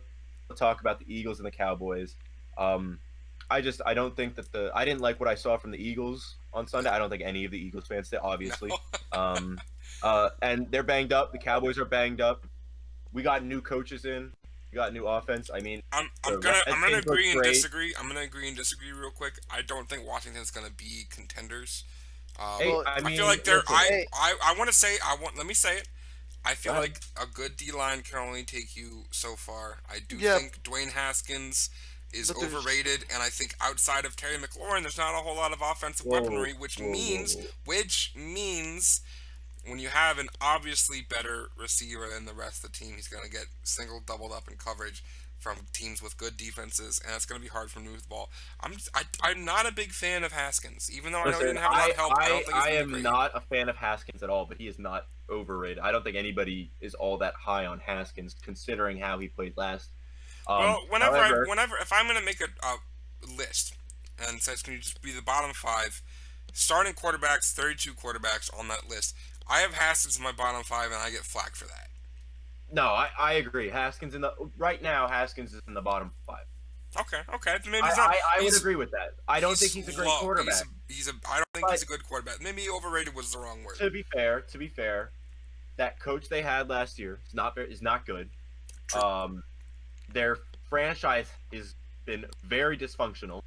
talk about the Eagles and the Cowboys. I don't think that I didn't like what I saw from the Eagles on Sunday. I don't think any of the Eagles fans did, obviously. No. And they're banged up. The Cowboys are banged up. We got new coaches in. We got new offense. I mean, I'm the gonna Redskins agree look and great. disagree. I'm gonna agree and disagree real quick. I don't think Washington's gonna be contenders. Hey, Well, I mean, I feel like they're. listen, I want to say. Let me say it. I feel Go like a good D line can only take you so far. I do Yeah. think Dwayne Haskins is But there's- overrated, and I think outside of Terry McLaurin, there's not a whole lot of offensive Whoa, weaponry, which whoa, means when you have an obviously better receiver than the rest of the team, he's going to get doubled up in coverage from teams with good defenses, and it's going to be hard for him to move the ball. I'm not a big fan of Haskins, even though I know he listen, didn't have a lot of help. I don't think he's I gonna be am great. not a fan of Haskins at all, but he is not overrated. I don't think anybody is all that high on Haskins, considering how he played last. Well, However, if I'm going to make a list and says, can you just be the bottom 5 starting quarterbacks, 32 quarterbacks on that list? I have Haskins in my bottom 5, and I get flack for that. no, I agree. Haskins right now. Haskins is in the bottom 5. Okay. Maybe he's not. I would he's- agree with that. I don't think he's a great low. quarterback. I don't think But- he's a good quarterback. Maybe overrated was the wrong word. To be fair, that coach they had last year is not good. True. Their franchise has been very dysfunctional,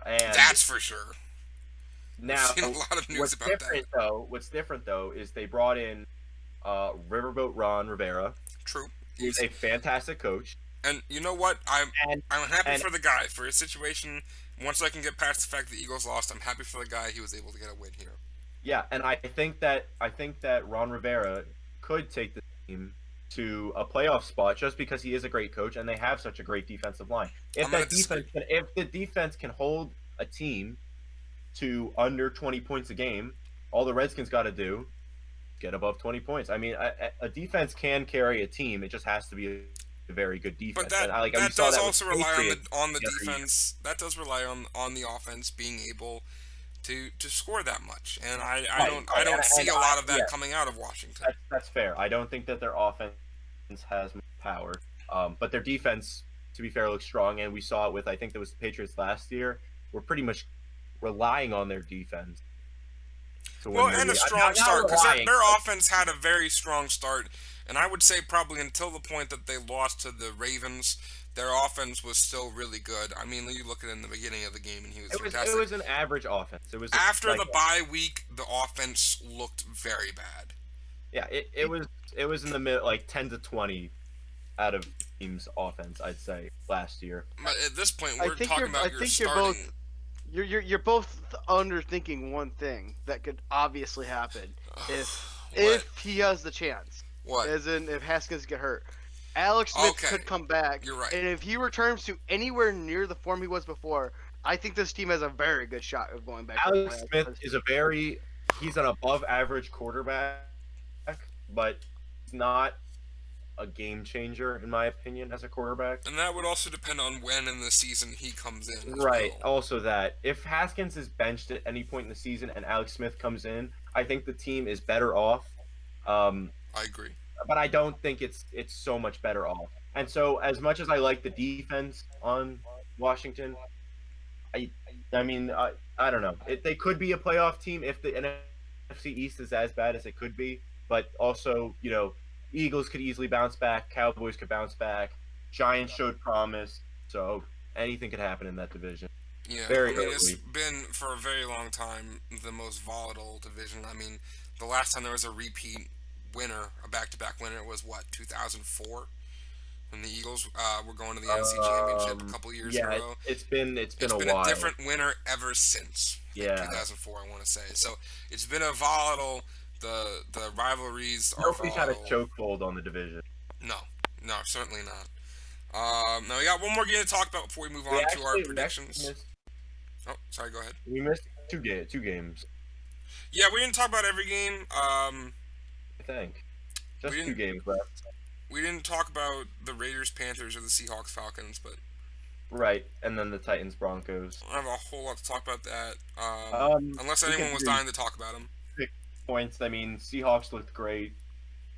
and That's for sure. now I've seen a lot of news about that. What's different though is they brought in Riverboat Ron Rivera. True. He's a fantastic coach. And you know what? I'm happy and- for the guy for his situation. Once I can get past the fact the Eagles lost, I'm happy for the guy he was able to get a win here. Yeah, and I think that Ron Rivera could take the team to a playoff spot just because he is a great coach and they have such a great defensive line. If the defense can hold a team to under 20 points a game, all the Redskins got to do is get above 20 points. I mean, a defense can carry a team. It just has to be a very good defense. But that, we that saw does with also rely Patriots on the every year. defense. That does rely on the offense being able to score that much. And I don't see a lot of that coming out of Washington. That's fair. I don't think that their offense has much power, but their defense, to be fair, looks strong. And we saw it with, I think it was the Patriots last year. We're pretty much relying on their defense. And a strong start, because their offense had a very strong start. And I would say probably until the point that they lost to the Ravens, their offense was still really good. I mean, you look at it in the beginning of the game, and he was fantastic. It was an average offense. It was after the bye week, the offense looked very bad. Yeah, it was in the middle, like 10 to 20 out of team's offense, I'd say, last year. But at this point, we're talking about your starting. You're both underthinking one thing that could obviously happen if he has the chance. What? As in, if Haskins get hurt, Alex Smith could come back. You're right. And if he returns to anywhere near the form he was before, I think this team has a very good shot of going back. Alex Smith is he's an above average quarterback, but he's not a game changer in my opinion as a quarterback. And that would also depend on when in the season he comes in. Right. Well. Also that if Haskins is benched at any point in the season and Alex Smith comes in, I think the team is better off. I agree. But I don't think it's so much better off. And so as much as I like the defense on Washington, I mean I don't know. They could be a playoff team if the NFC East is as bad as it could be. But also, Eagles could easily bounce back. Cowboys could bounce back. Giants showed promise. So anything could happen in that division. Yeah, very it's been for a very long time the most volatile division. I mean, the last time there was a repeat winner, a back-to-back winner, was what, 2004, when the Eagles were going to the NFC Championship a couple years in a row. It's been a while. It's been a different winner ever since. Yeah, 2004, I want to say. So it's been a volatile. The rivalries are Nobody's volatile. had a chokehold on the division. No, certainly not. Now we got one more game to talk about before we move on to our predictions. Oh, sorry. Go ahead. We missed two games. Yeah, we didn't talk about every game. I think just 2 games left. We didn't talk about the Raiders, Panthers, or the Seahawks, Falcons, but right, and then the Titans, Broncos. I don't have a whole lot to talk about that. Unless anyone was dying to talk about them. Points. I mean, Seahawks looked great.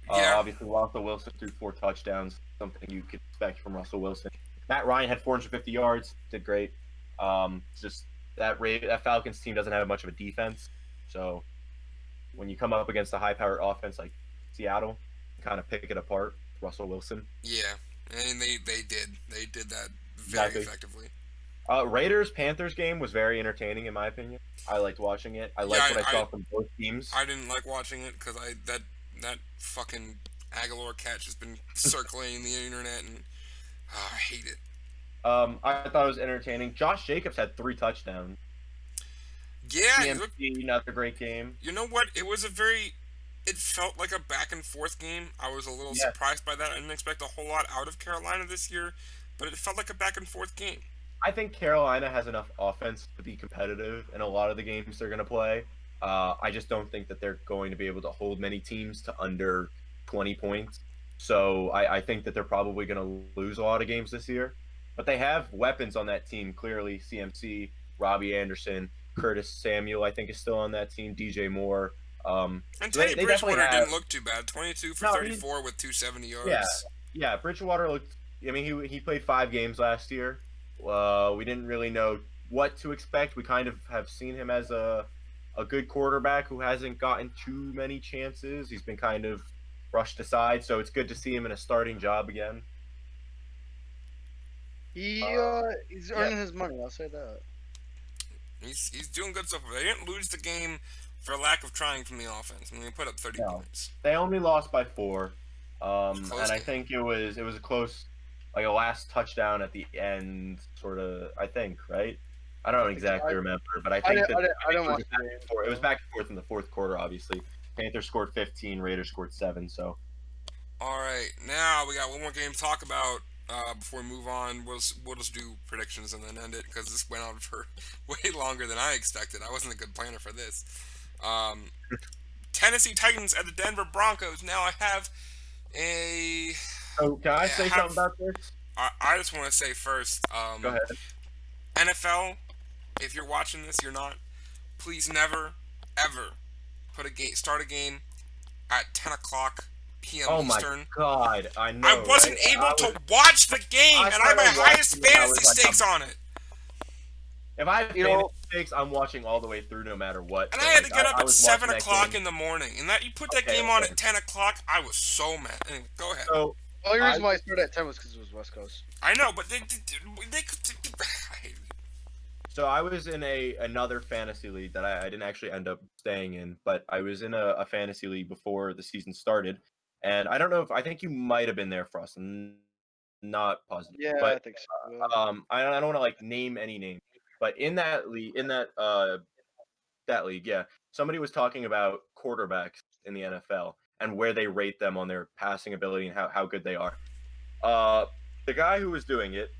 Yeah. Obviously, Russell Wilson threw 4 touchdowns. Something you could expect from Russell Wilson. Matt Ryan had 450 yards. Did great. Just that Falcons team doesn't have much of a defense. So when you come up against a high-powered offense like Seattle, you kind of pick it apart. Russell Wilson. Yeah, and they did that very effectively. Raiders Panthers game was very entertaining in my opinion. I liked watching it. I liked what I saw from both teams. I didn't like watching it because that fucking Aguilar catch has been circulating the internet, and I hate it. I thought it was entertaining. Josh Jacobs had 3 touchdowns. Yeah, another great game. You know what? It felt like a back and forth game. I was a little surprised by that. I didn't expect a whole lot out of Carolina this year, but it felt like a back and forth game. I think Carolina has enough offense to be competitive in a lot of the games they're going to play. I just don't think that they're going to be able to hold many teams to under 20 points. So I think that they're probably going to lose a lot of games this year. But they have weapons on that team, clearly. CMC, Robbie Anderson, Curtis Samuel, I think, is still on that team. DJ Moore. And Teddy Bridgewater didn't look too bad. 22 for 34 with 270 yards. Yeah. Bridgewater looked. I mean, he played 5 games last year. We didn't really know what to expect. We kind of have seen him as a good quarterback who hasn't gotten too many chances. He's been kind of brushed aside, so it's good to see him in a starting job again. He's earning his money. I'll say that. He's doing good stuff. They didn't lose the game for lack of trying from the offense. I mean, they put up 30 points. They only lost by 4, and I think it was a close, like a last touchdown at the end, sort of. I think, right? I don't exactly remember, but I think it was back and forth in the fourth quarter. Obviously, Panthers scored 15, Raiders scored 7. So, all right, now we got one more game to talk about. Before we move on, we'll just do predictions and then end it because this went on for way longer than I expected. I wasn't a good planner for this. Tennessee Titans at the Denver Broncos. Now I have a. Oh, can I say something about this? I just want to say first. Go ahead. NFL, if you're watching this, you're not. Please never, ever start a game at 10 o'clock p.m. Eastern. Oh my God, I know. I wasn't able to watch the game, and I have my highest fantasy stakes on it. If I have fantasy stakes, I'm watching all the way through, no matter what. And I had to get up at 7 o'clock in the morning, and you put that game on at 10 o'clock. I was so mad. Anyway, go ahead. The only reason why I started at 10 was because it was West Coast. I know, but they I hate it. So I was in another fantasy league that I didn't actually end up staying in, but I was in a fantasy league before the season started, and I don't know I think you might have been there, Frost. I'm not positive. Yeah, but, I think so. I don't want to like name any name, but in that league, that league, yeah, somebody was talking about quarterbacks in the NFL and where they rate them on their passing ability and how good they are. The guy who was doing it,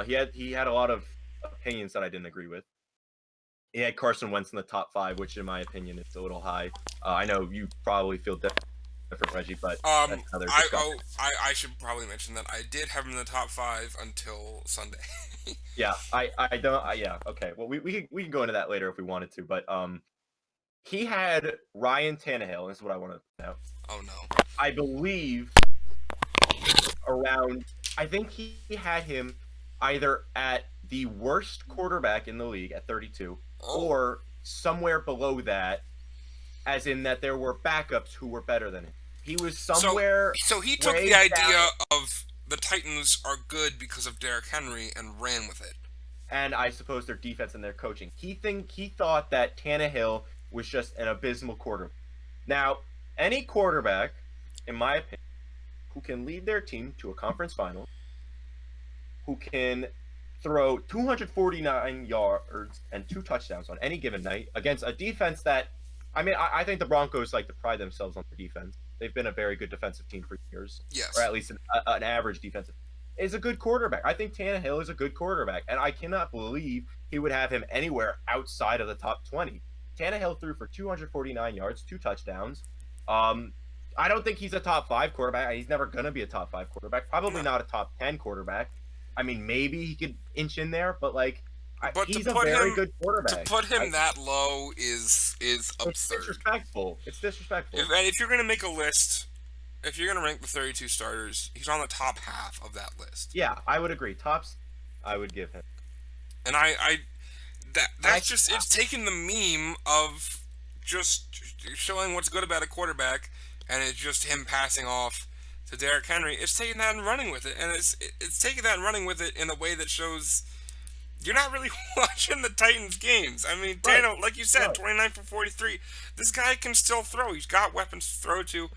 he had a lot of opinions that I didn't agree with. He had Carson Wentz in the top 5, which in my opinion is a little high. I know you probably feel different, Reggie, but that's another discussion. I should probably mention that I did have him in the top 5 until Sunday. Yeah, I don't. Yeah, okay. Well, we can go into that later if we wanted to, but he had Ryan Tannehill. And this is what I want to know. Oh no. I believe around. I think he had him either at the worst quarterback in the league at 32, or somewhere below that, as in that there were backups who were better than him. He was somewhere. So he took the idea of the Titans are good because of Derrick Henry and ran with it. And I suppose their defense and their coaching. He thought that Tannehill was just an abysmal quarterback. Now, any quarterback, in my opinion, who can lead their team to a conference final, who can throw 249 yards and 2 touchdowns on any given night against a defense that, I think the Broncos like to pride themselves on their defense. They've been a very good defensive team for years. Yes. Or at least an average defensive. is a good quarterback. I think Tannehill is a good quarterback, and I cannot believe he would have him anywhere outside of the top 20. Tannehill threw for 249 yards, 2 touchdowns. I don't think he's a top 5 quarterback. He's never going to be a top 5 quarterback. Probably not a top 10 quarterback. I mean, maybe he could inch in there, but he's a very good quarterback. To put him that low is absurd. It's disrespectful. It's disrespectful. If you're going to make a list, if you're going to rank the 32 starters, he's on the top half of that list. Yeah, I would agree. Tops, I would give him. And it's taking the meme of just showing what's good about a quarterback, and it's just him passing off to Derrick Henry. It's taking that and running with it, and it's taking that and running with it in a way that shows you're not really watching the Titans games. I mean, Dano, like you said, 29 for 43. This guy can still throw. He's got weapons to throw to.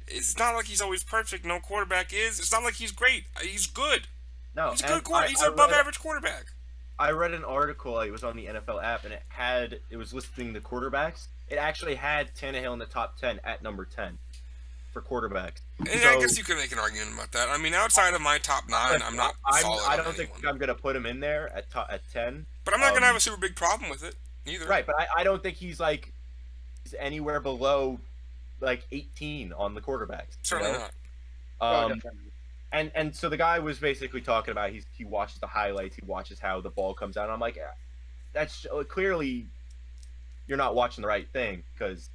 It's not like he's always perfect. No quarterback is. It's not like he's great. He's good. No, he's a good quarterback. He's an above-average quarterback. I read an article. It was on the NFL app, and it was listing the quarterbacks. It actually had Tannehill in the top 10 at number 10 for quarterbacks. And I guess you could make an argument about that. I mean, outside of my top 9, I'm not solid. I don't think I'm going to put him in there at 10. But I'm not going to have a super big problem with it either. Right, but I don't think he's anywhere below 18 on the quarterbacks. Certainly not. And so the guy was basically talking about he watches the highlights, he watches how the ball comes out. I'm like, that's clearly you're not watching the right thing, because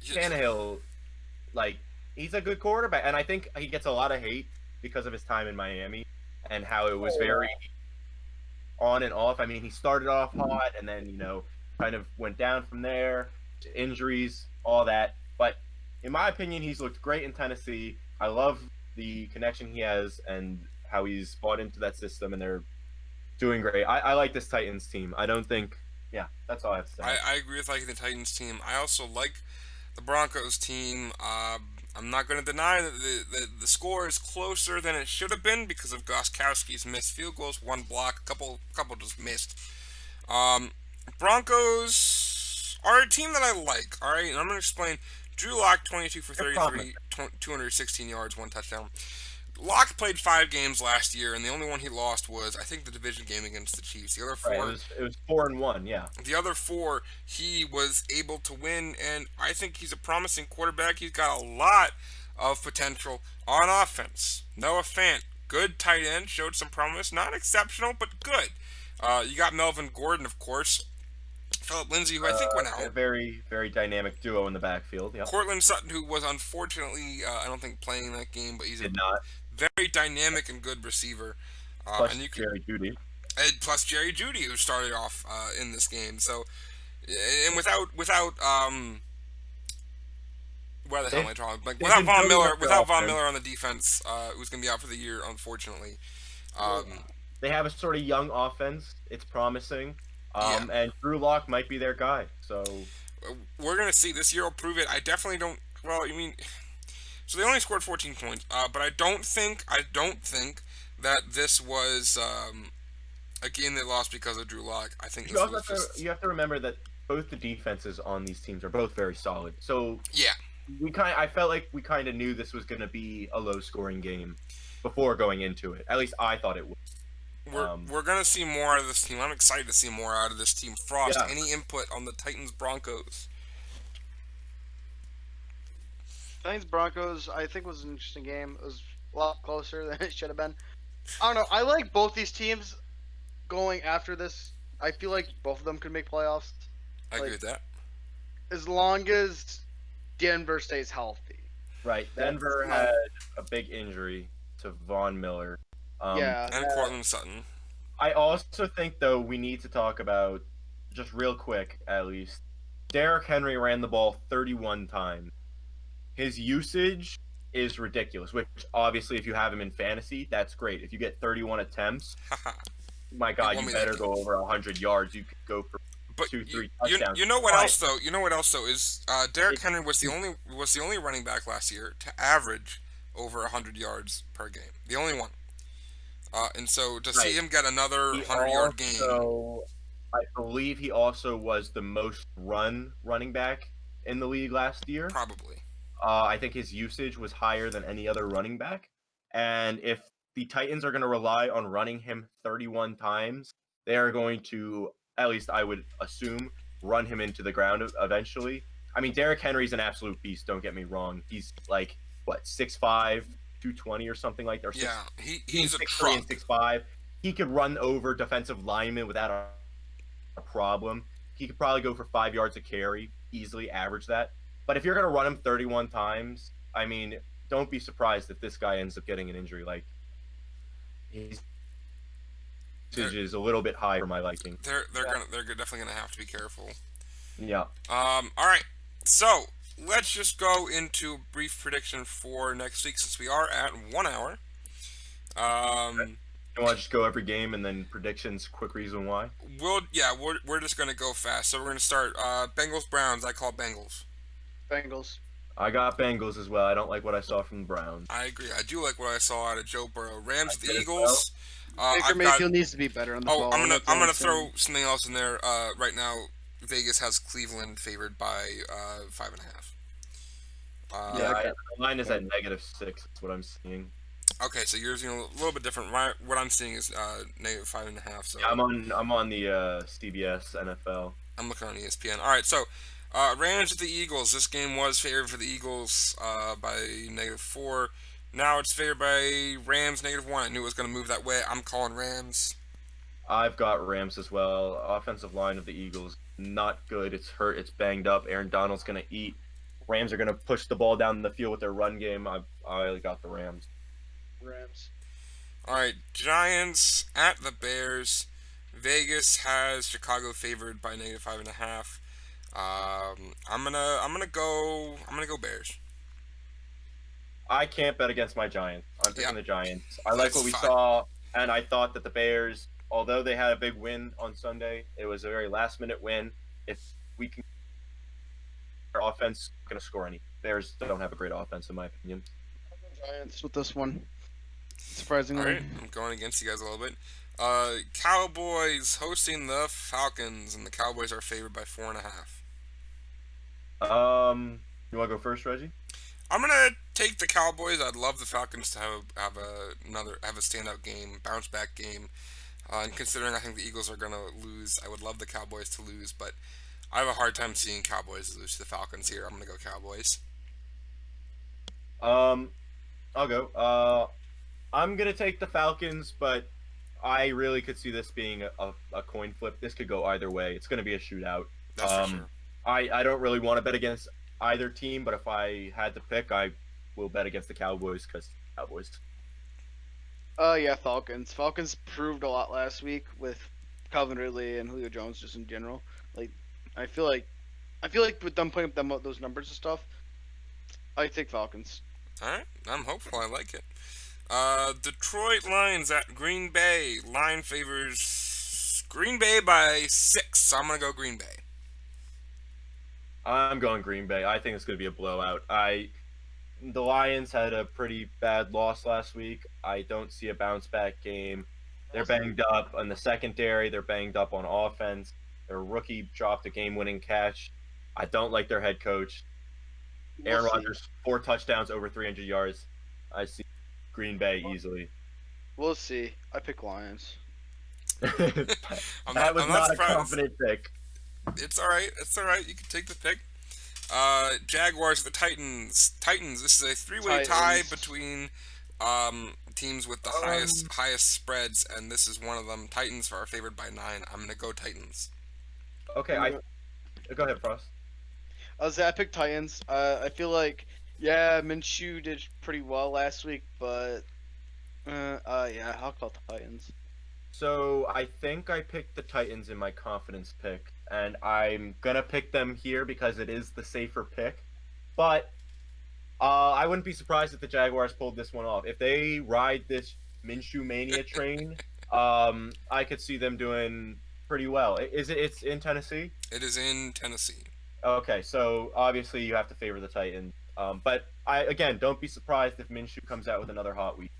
Tannehill, he's a good quarterback, and I think he gets a lot of hate because of his time in Miami and how it was very on and off. I mean, he started off hot and then kind of went down from there, injuries, all that. But in my opinion, he's looked great in Tennessee. I love the connection he has and how he's bought into that system, and they're doing great. I like this Titans team. I don't think, that's all I have to say. I agree with liking the Titans team. I also like the Broncos team. I'm not going to deny that the score is closer than it should have been because of Gostkowski's missed field goals, one block, couple just missed. Broncos are a team that I like. All right, and I'm going to explain. Drew Lock, 22 for 33, 216 yards, 1 touchdown. Lock played 5 games last year, and the only one he lost was, I think, the division game against the Chiefs. The other 4, it was 4-1, yeah. The other 4, he was able to win, and I think he's a promising quarterback. He's got a lot of potential on offense. Noah Fant, good tight end, showed some promise. Not exceptional, but good. You got Melvin Gordon, of course. Philip Lindsay, who I think went out. A very, very dynamic duo in the backfield. Yep. Cortland Sutton, who was unfortunately, I don't think, playing that game, but he's not. Very dynamic and good receiver. Plus Jerry Jeudy. Plus Jerry Jeudy, who started off in this game. So, and without where the hell am I drawing? Without Von Miller on the defense, who's going to be out for the year, unfortunately. They have a sort of young offense. It's promising. And Drew Lock might be their guy. So we're gonna see. This year will prove it. I definitely don't. Well, I mean, so they only scored 14 points. But I don't think that this was a game they lost because of Drew Lock. I think you have to remember that both the defenses on these teams are both very solid. So yeah, I felt like we kind of knew this was going to be a low-scoring game before going into it. At least I thought it would. We're going to see more out of this team. I'm excited to see more out of this team. Frost, any input on the Titans-Broncos? Titans-Broncos, I think, was an interesting game. It was a lot closer than it should have been. I don't know. I like both these teams going after this. I feel like both of them could make playoffs. I agree with that. As long as Denver stays healthy. Right. Denver had a big injury to Von Miller. And Cortland Sutton. I also think, though, we need to talk about, just real quick at least, Derrick Henry ran the ball 31 times. His usage is ridiculous, which obviously if you have him in fantasy, that's great. If you get 31 attempts, my God, you better go over 100 yards. You could go for 2-3 touchdowns. You know what else though? You know what else though is Derrick Henry was the only running back last year to average over 100 yards per game. The only one. And so to see him get another 100-yard game. I believe he also was the most running back in the league last year. Probably. I think his usage was higher than any other running back. And if the Titans are going to rely on running him 31 times. They are going to, at least I would assume, run him into the ground eventually. I mean, Derrick Henry's an absolute beast, don't get me wrong. He's like, what, 6'5", 220 or something like that? Or Yeah, he's a 6'3" truck. and 6'5". He could run over defensive linemen without a problem. He could probably go for 5 yards a carry, easily average that. But if you're going to run him 31 times, I mean, don't be surprised if this guy ends up getting an injury. Like, his usage is a little bit high for my liking. They're definitely gonna have to be careful. Yeah. All right. So let's just go into a brief prediction for next week since we are at 1 hour. You want to just go every game and then predictions, quick reason why? We're just gonna go fast. So we're gonna start Bengals Browns. I call Bengals. Bengals. I got Bengals as well. I don't like what I saw from the Browns. I agree. I do like what I saw out of Joe Burrow. Rams I the did as Eagles. Baker Mayfield needs to be better on the ball. I'm gonna throw something else in there. Right now, Vegas has Cleveland favored by 5.5. The line is at -6. That's what I'm seeing. Okay, so yours a little bit different. What I'm seeing is -5.5. So yeah, I'm on the CBS NFL. I'm looking on ESPN. All right, so Rams at the Eagles. This game was favored for the Eagles by -4. Now it's favored by Rams -1. I knew it was going to move that way. I'm calling Rams. I've got Rams as well. Offensive line of the Eagles, not good. It's hurt. It's banged up. Aaron Donald's going to eat. Rams are going to push the ball down the field with their run game. I got the Rams. All right, Giants at the Bears. Vegas has Chicago favored by -5.5. I'm gonna go Bears. I can't bet against my Giants. I'm picking the Giants. I like what we fine. saw, and I thought that the Bears, although they had a big win on Sunday, it was a very last-minute win. If we can, our offense going to score any. Bears don't have a great offense, in my opinion. Giants with this one. Surprisingly. All right, I'm going against you guys a little bit. Cowboys hosting the Falcons, and the Cowboys are favored by 4.5. You want to go first, Reggie? I'm gonna take the Cowboys. I'd love the Falcons to have a standout game, bounce back game. And considering I think the Eagles are gonna lose, I would love the Cowboys to lose, but I have a hard time seeing Cowboys lose to the Falcons here. I'm gonna go Cowboys. I'll go. I'm gonna take the Falcons, but I really could see this being a coin flip. This could go either way. It's gonna be a shootout. That's for sure. I don't really want to bet against either team, but if I had to pick, I will bet against the Cowboys because Cowboys. Yeah, Falcons. Falcons proved a lot last week with Calvin Ridley and Julio Jones just in general. Like, I feel like with them putting up those numbers and stuff, I take Falcons. All right, I'm hopeful. I like it. Detroit Lions at Green Bay. Line favors Green Bay by 6. So I'm gonna go Green Bay. I'm going Green Bay. I think it's going to be a blowout. The Lions had a pretty bad loss last week. I don't see a bounce back game. They're banged up on the secondary. They're banged up on offense. Their rookie dropped a game-winning catch. I don't like their head coach. Aaron Rodgers, 4 touchdowns, over 300 yards. I see Green Bay easily. We'll see. I pick Lions. That was not a confident pick. It's all right. You can take the pick. Jaguars at the Titans. This is a 3-way tie between teams with the highest spreads, and this is one of them. Titans are favored by 9. I'm gonna go Titans. Okay, go ahead, Frost. I picked Titans. I feel like Minshew did pretty well last week, but I'll call Titans. So I think I picked the Titans in my confidence pick, and I'm gonna pick them here because it is the safer pick. But I wouldn't be surprised if the Jaguars pulled this one off. If they ride this Minshew mania train, I could see them doing pretty well. It's in Tennessee? It is in Tennessee. Okay, so obviously you have to favor the Titans. But don't be surprised if Minshew comes out with another hot week.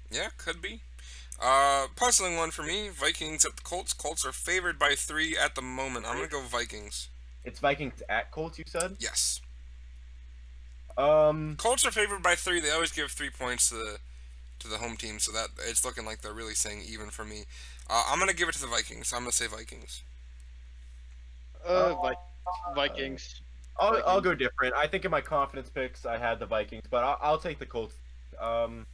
Yeah, could be. Puzzling one for me. Vikings at the Colts. Colts are favored by 3 at the moment. I'm gonna go Vikings. It's Vikings at Colts, you said? Yes. Colts are favored by 3. They always give 3 points to to the home team, so that it's looking like they're really saying even for me. I'm gonna give it to the Vikings. I'm gonna say Vikings. Uh, Uh, Vikings. I'll Vikings. go different. I think in my confidence picks, I had the Vikings, but I'll take the Colts. Um,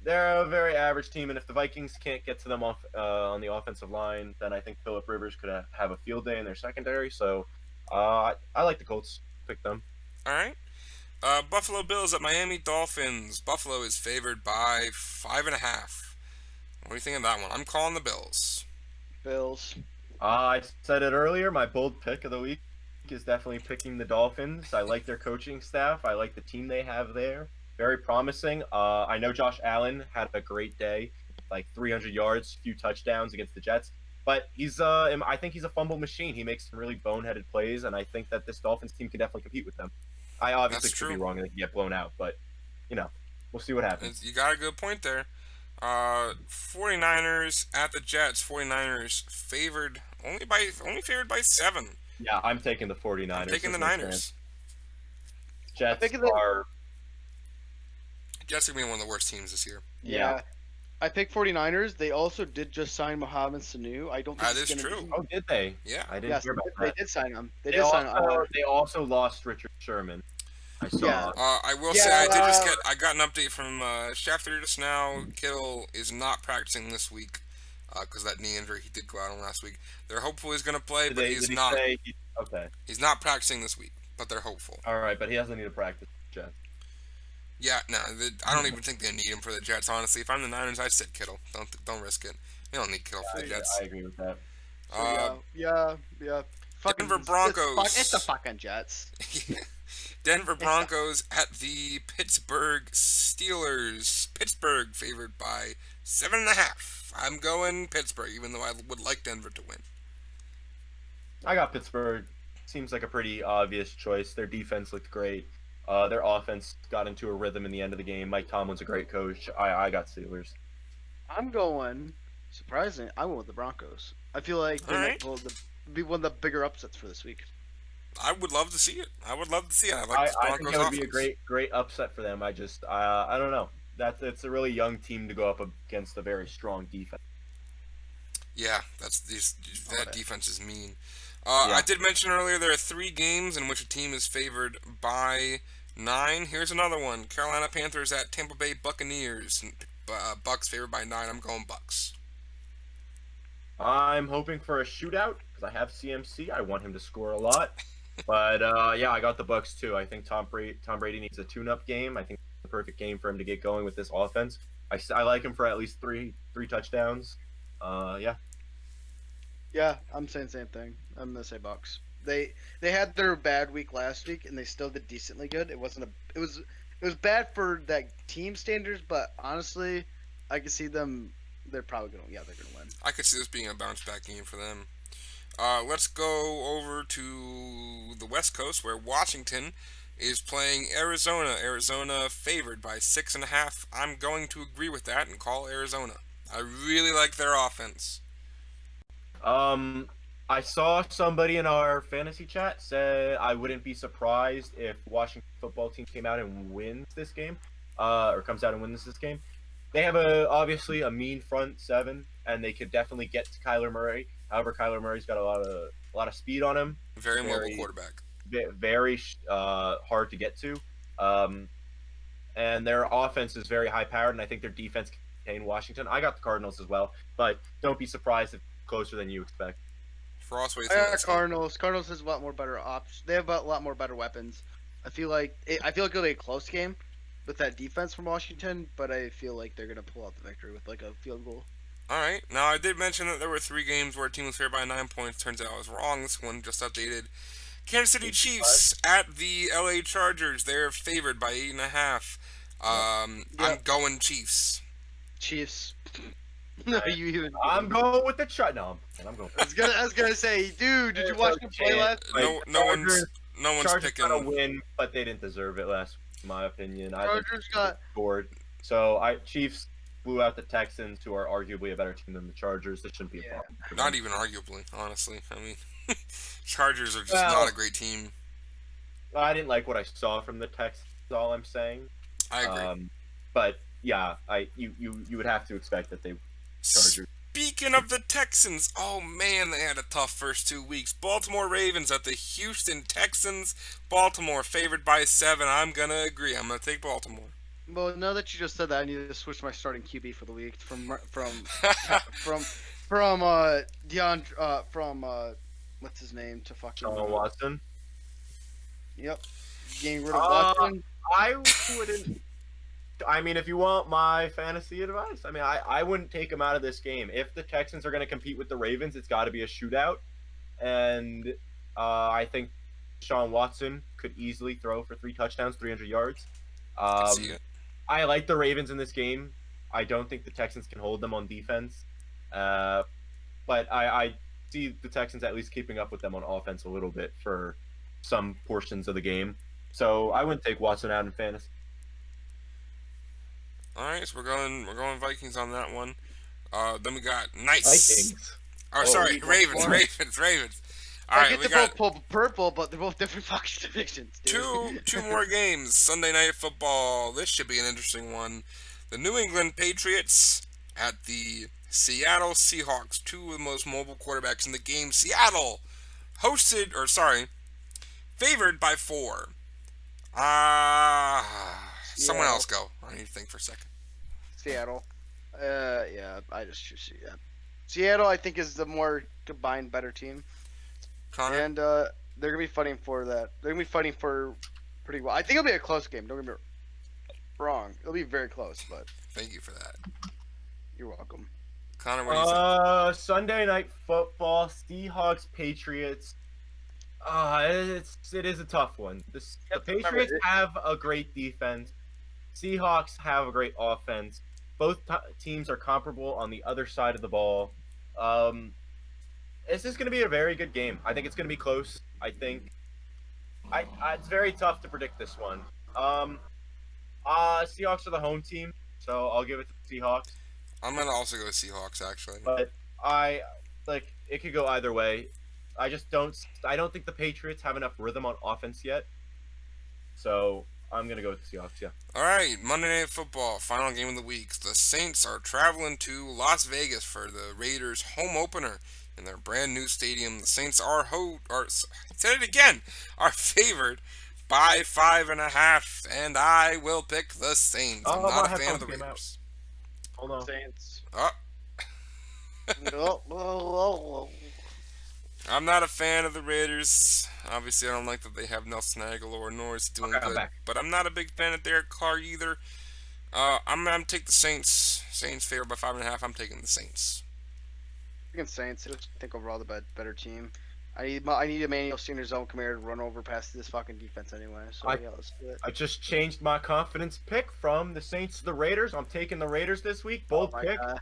they're a very average team, and if the Vikings can't get to them off on the offensive line, then I think Philip Rivers could have a field day in their secondary. So, I like the Colts. Pick them. All right. Buffalo Bills at Miami Dolphins. Buffalo is favored by 5.5. What do you think of that one? I'm calling the Bills. Bills. I said it earlier. My bold pick of the week is definitely picking the Dolphins. I like their coaching staff. I like the team they have there. Very promising. I know Josh Allen had a great day, like 300 yards, few touchdowns against the Jets. But I think he's a fumble machine. He makes some really boneheaded plays, and I think that this Dolphins team can definitely compete with them. I obviously That's could be true. wrong and they can get blown out, but we'll see what happens. You got a good point there. 49ers at the Jets. 49ers only favored by 7. Yeah, I'm taking the 49ers. I'm taking the as my Niners. Jets thinking that- are Jets are gonna be one of the worst teams this year. Yeah. I picked 49ers. They also did just sign Mohamed Sanu. I don't think That he's is gonna true. be- Oh, did they? Yeah. I didn't Yes, hear about they that. did sign him. They They did sign also, him. they also lost Richard Sherman. I saw. Yeah. I will Yeah, say I got an update from Schefter just now. Kittle is not practicing this week because that knee injury he did go out on last week. They're hopeful he's gonna play, but he's Did he not. say okay. He's not practicing this week, but they're hopeful. All right, but he doesn't need to practice. Jets. Yeah, no, I don't even think they need him for the Jets. Honestly, if I'm the Niners, I'd sit Kittle. Don't risk it. You don't need Kittle for the Jets. I agree with that. Yeah. Fucking, Denver Broncos. It's the fucking Jets. Denver Broncos at the Pittsburgh Steelers. Pittsburgh favored by 7.5. I'm going Pittsburgh, even though I would like Denver to win. I got Pittsburgh. Seems like a pretty obvious choice. Their defense looked great. Their offense got into a rhythm in the end of the game. Mike Tomlin's a great coach. I got Steelers. I'm going. Surprising. I went with the Broncos. I feel like they Alright. might be one of the bigger upsets for this week. I would love to see it. I like this I Broncos think that would be a offense. great upset for them. I don't know. It's a really young team to go up against a very strong defense. Yeah, that Okay. defense is mean. Yeah. I did mention earlier there are 3 games in which a team is favored by 9. Here's another one: Carolina Panthers at Tampa Bay Buccaneers. Bucks favored by 9. I'm going Bucks. I'm hoping for a shootout because I have CMC. I want him to score a lot. But yeah, I got the Bucks too. I think Tom Brady needs a tune-up game. I think it's the perfect game for him to get going with this offense. I like him for at least three touchdowns. Yeah. Yeah, I'm saying the same thing. I'm gonna say Bucks. They had their bad week last week, and they still did decently good. It was bad for that team standards, but honestly, I can see them. They're probably gonna win. I could see this being a bounce back game for them. Let's go over to the West Coast where Washington is playing Arizona. Arizona favored by 6.5. I'm going to agree with that and call Arizona. I really like their offense. I saw somebody in our fantasy chat say I wouldn't be surprised if Washington football team came out and wins this game, or comes out and wins this game. They have obviously a mean front seven, and they could definitely get to Kyler Murray. However, Kyler Murray's got a lot of speed on him. Very mobile quarterback. Very hard to get to. And their offense is very high powered, and I think their defense can contain Washington. I got the Cardinals as well, but don't be surprised if it's closer than you expect. Frost, what do you I think? got of this game? Cardinals. Cardinals has a lot more better options. They have a lot more better weapons. I feel like it'll be a close game with that defense from Washington, but I feel like they're gonna pull out the victory with like a field goal. All right. Now, I did mention that there were 3 games where a team was favored by 9 points. Turns out I was wrong. This one just updated. Kansas City Chiefs at the LA Chargers. They're favored by 8.5. I'm going Chiefs. Chiefs. No, you even. I'm going with the No, I'm going. I was gonna say, dude, did you watch them play last? No one's Chargers picking. got a win, but they didn't deserve it last, in my opinion. I think Chargers they got. scored. So Chiefs blew out the Texans, who are arguably a better team than the Chargers. This shouldn't be a Yeah. problem. for Not them. even arguably, honestly. I mean, Chargers are just Well- not a great team. I didn't like what I saw from the Texans. All I'm saying. I agree. But yeah, you would have to expect that they Chargers. Speaking of the Texans, oh man, they had a tough first 2 weeks. Baltimore Ravens at the Houston Texans. Baltimore favored by 7. I'm gonna agree. I'm gonna take Baltimore. Well, now that you just said that, I need to switch my starting QB for the week from what's his name to fucking Sean Watson. Yep, getting rid of Watson. I wouldn't. I mean, if you want my fantasy advice, I mean, I wouldn't take him out of this game. If the Texans are going to compete with the Ravens, it's got to be a shootout. And I think Sean Watson could easily throw for 3 touchdowns, 300 yards. See it. I like the Ravens in this game. I don't think the Texans can hold them on defense. But I see the Texans at least keeping up with them on offense a little bit for some portions of the game. So I wouldn't take Watson out in fantasy. All right, so we're going Vikings on that one. Then we got nice. Vikings. Oh, sorry, Ravens. All I right, get we they're got both purple, but they're both different fucking divisions. Dude. two more games. Sunday Night Football. This should be an interesting one. The New England Patriots at the Seattle Seahawks. 2 of the most mobile quarterbacks in the game. Seattle favored by 4. Someone else go. I need to think for a second. Seattle. Yeah, I just choose Seattle. Seattle, I think, is the more combined, better team, Connor? and they're gonna be fighting for that. They're gonna be fighting for pretty well. I think it'll be a close game. Don't get me wrong. It'll be very close, but Thank you for that. you're welcome. Connor, what do you think? Sunday Night Football, Seahawks, Patriots. It is a tough one. The Patriots have a great defense. Seahawks have a great offense. Both teams are comparable on the other side of the ball. This is going to be a very good game. I think it's going to be close. I think it's very tough to predict this one. Seahawks are the home team, so I'll give it to the Seahawks. I'm gonna also go Seahawks actually. But it could go either way. I don't think the Patriots have enough rhythm on offense yet. So I'm gonna go with the Seahawks, yeah. All right, Monday Night Football, final game of the week. The Saints are traveling to Las Vegas for the Raiders' home opener in their brand new stadium. The Saints are favored by 5.5, and I will pick the Saints. I'm not a fan of the Raiders. Hold on. Saints. I'm not a fan of the Raiders. Obviously, I don't like that they have Nelson Aguilar, nor is doing good. But I'm not a big fan of Derek Carr either. I'm gonna take the Saints. Saints favored by 5.5. I'm taking the Saints. Taking Saints. I think overall the better team. I need Emmanuel Senior zone Kamara to run over past this fucking defense anyway. So let's do it. I just changed my confidence pick from the Saints to the Raiders. I'm taking the Raiders this week. Bold pick. God.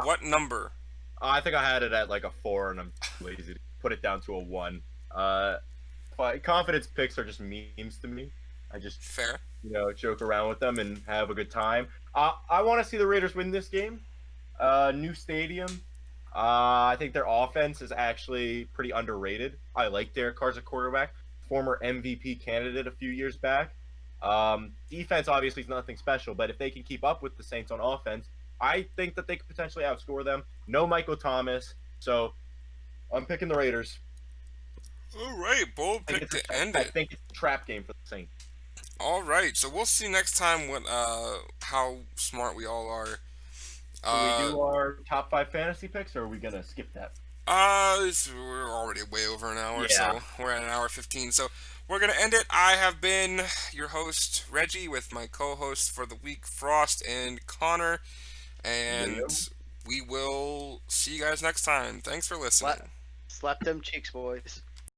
What number? I think I had it at like a 4, and I'm lazy to put it down to a 1. But confidence picks are just memes to me. I just Fair. Joke around with them and have a good time. I want to see the Raiders win this game. New stadium. I think their offense is actually pretty underrated. I like Derek Carr as a quarterback, former MVP candidate a few years back. Defense obviously is nothing special, but if they can keep up with the Saints on offense, I think that they could potentially outscore them. No Michael Thomas, so I'm picking the Raiders. All right, bold pick to end I it. think it's a trap game for the Saints. All right, so we'll see next time how smart we all are. Can we do our top 5 fantasy picks, or are we gonna skip that? We're already way over an hour, so we're at an hour 15. So we're gonna end it. I have been your host Reggie with my co-hosts for the week, Frost and Connor, and we will see you guys next time. Thanks for listening. Slap them cheeks, boys.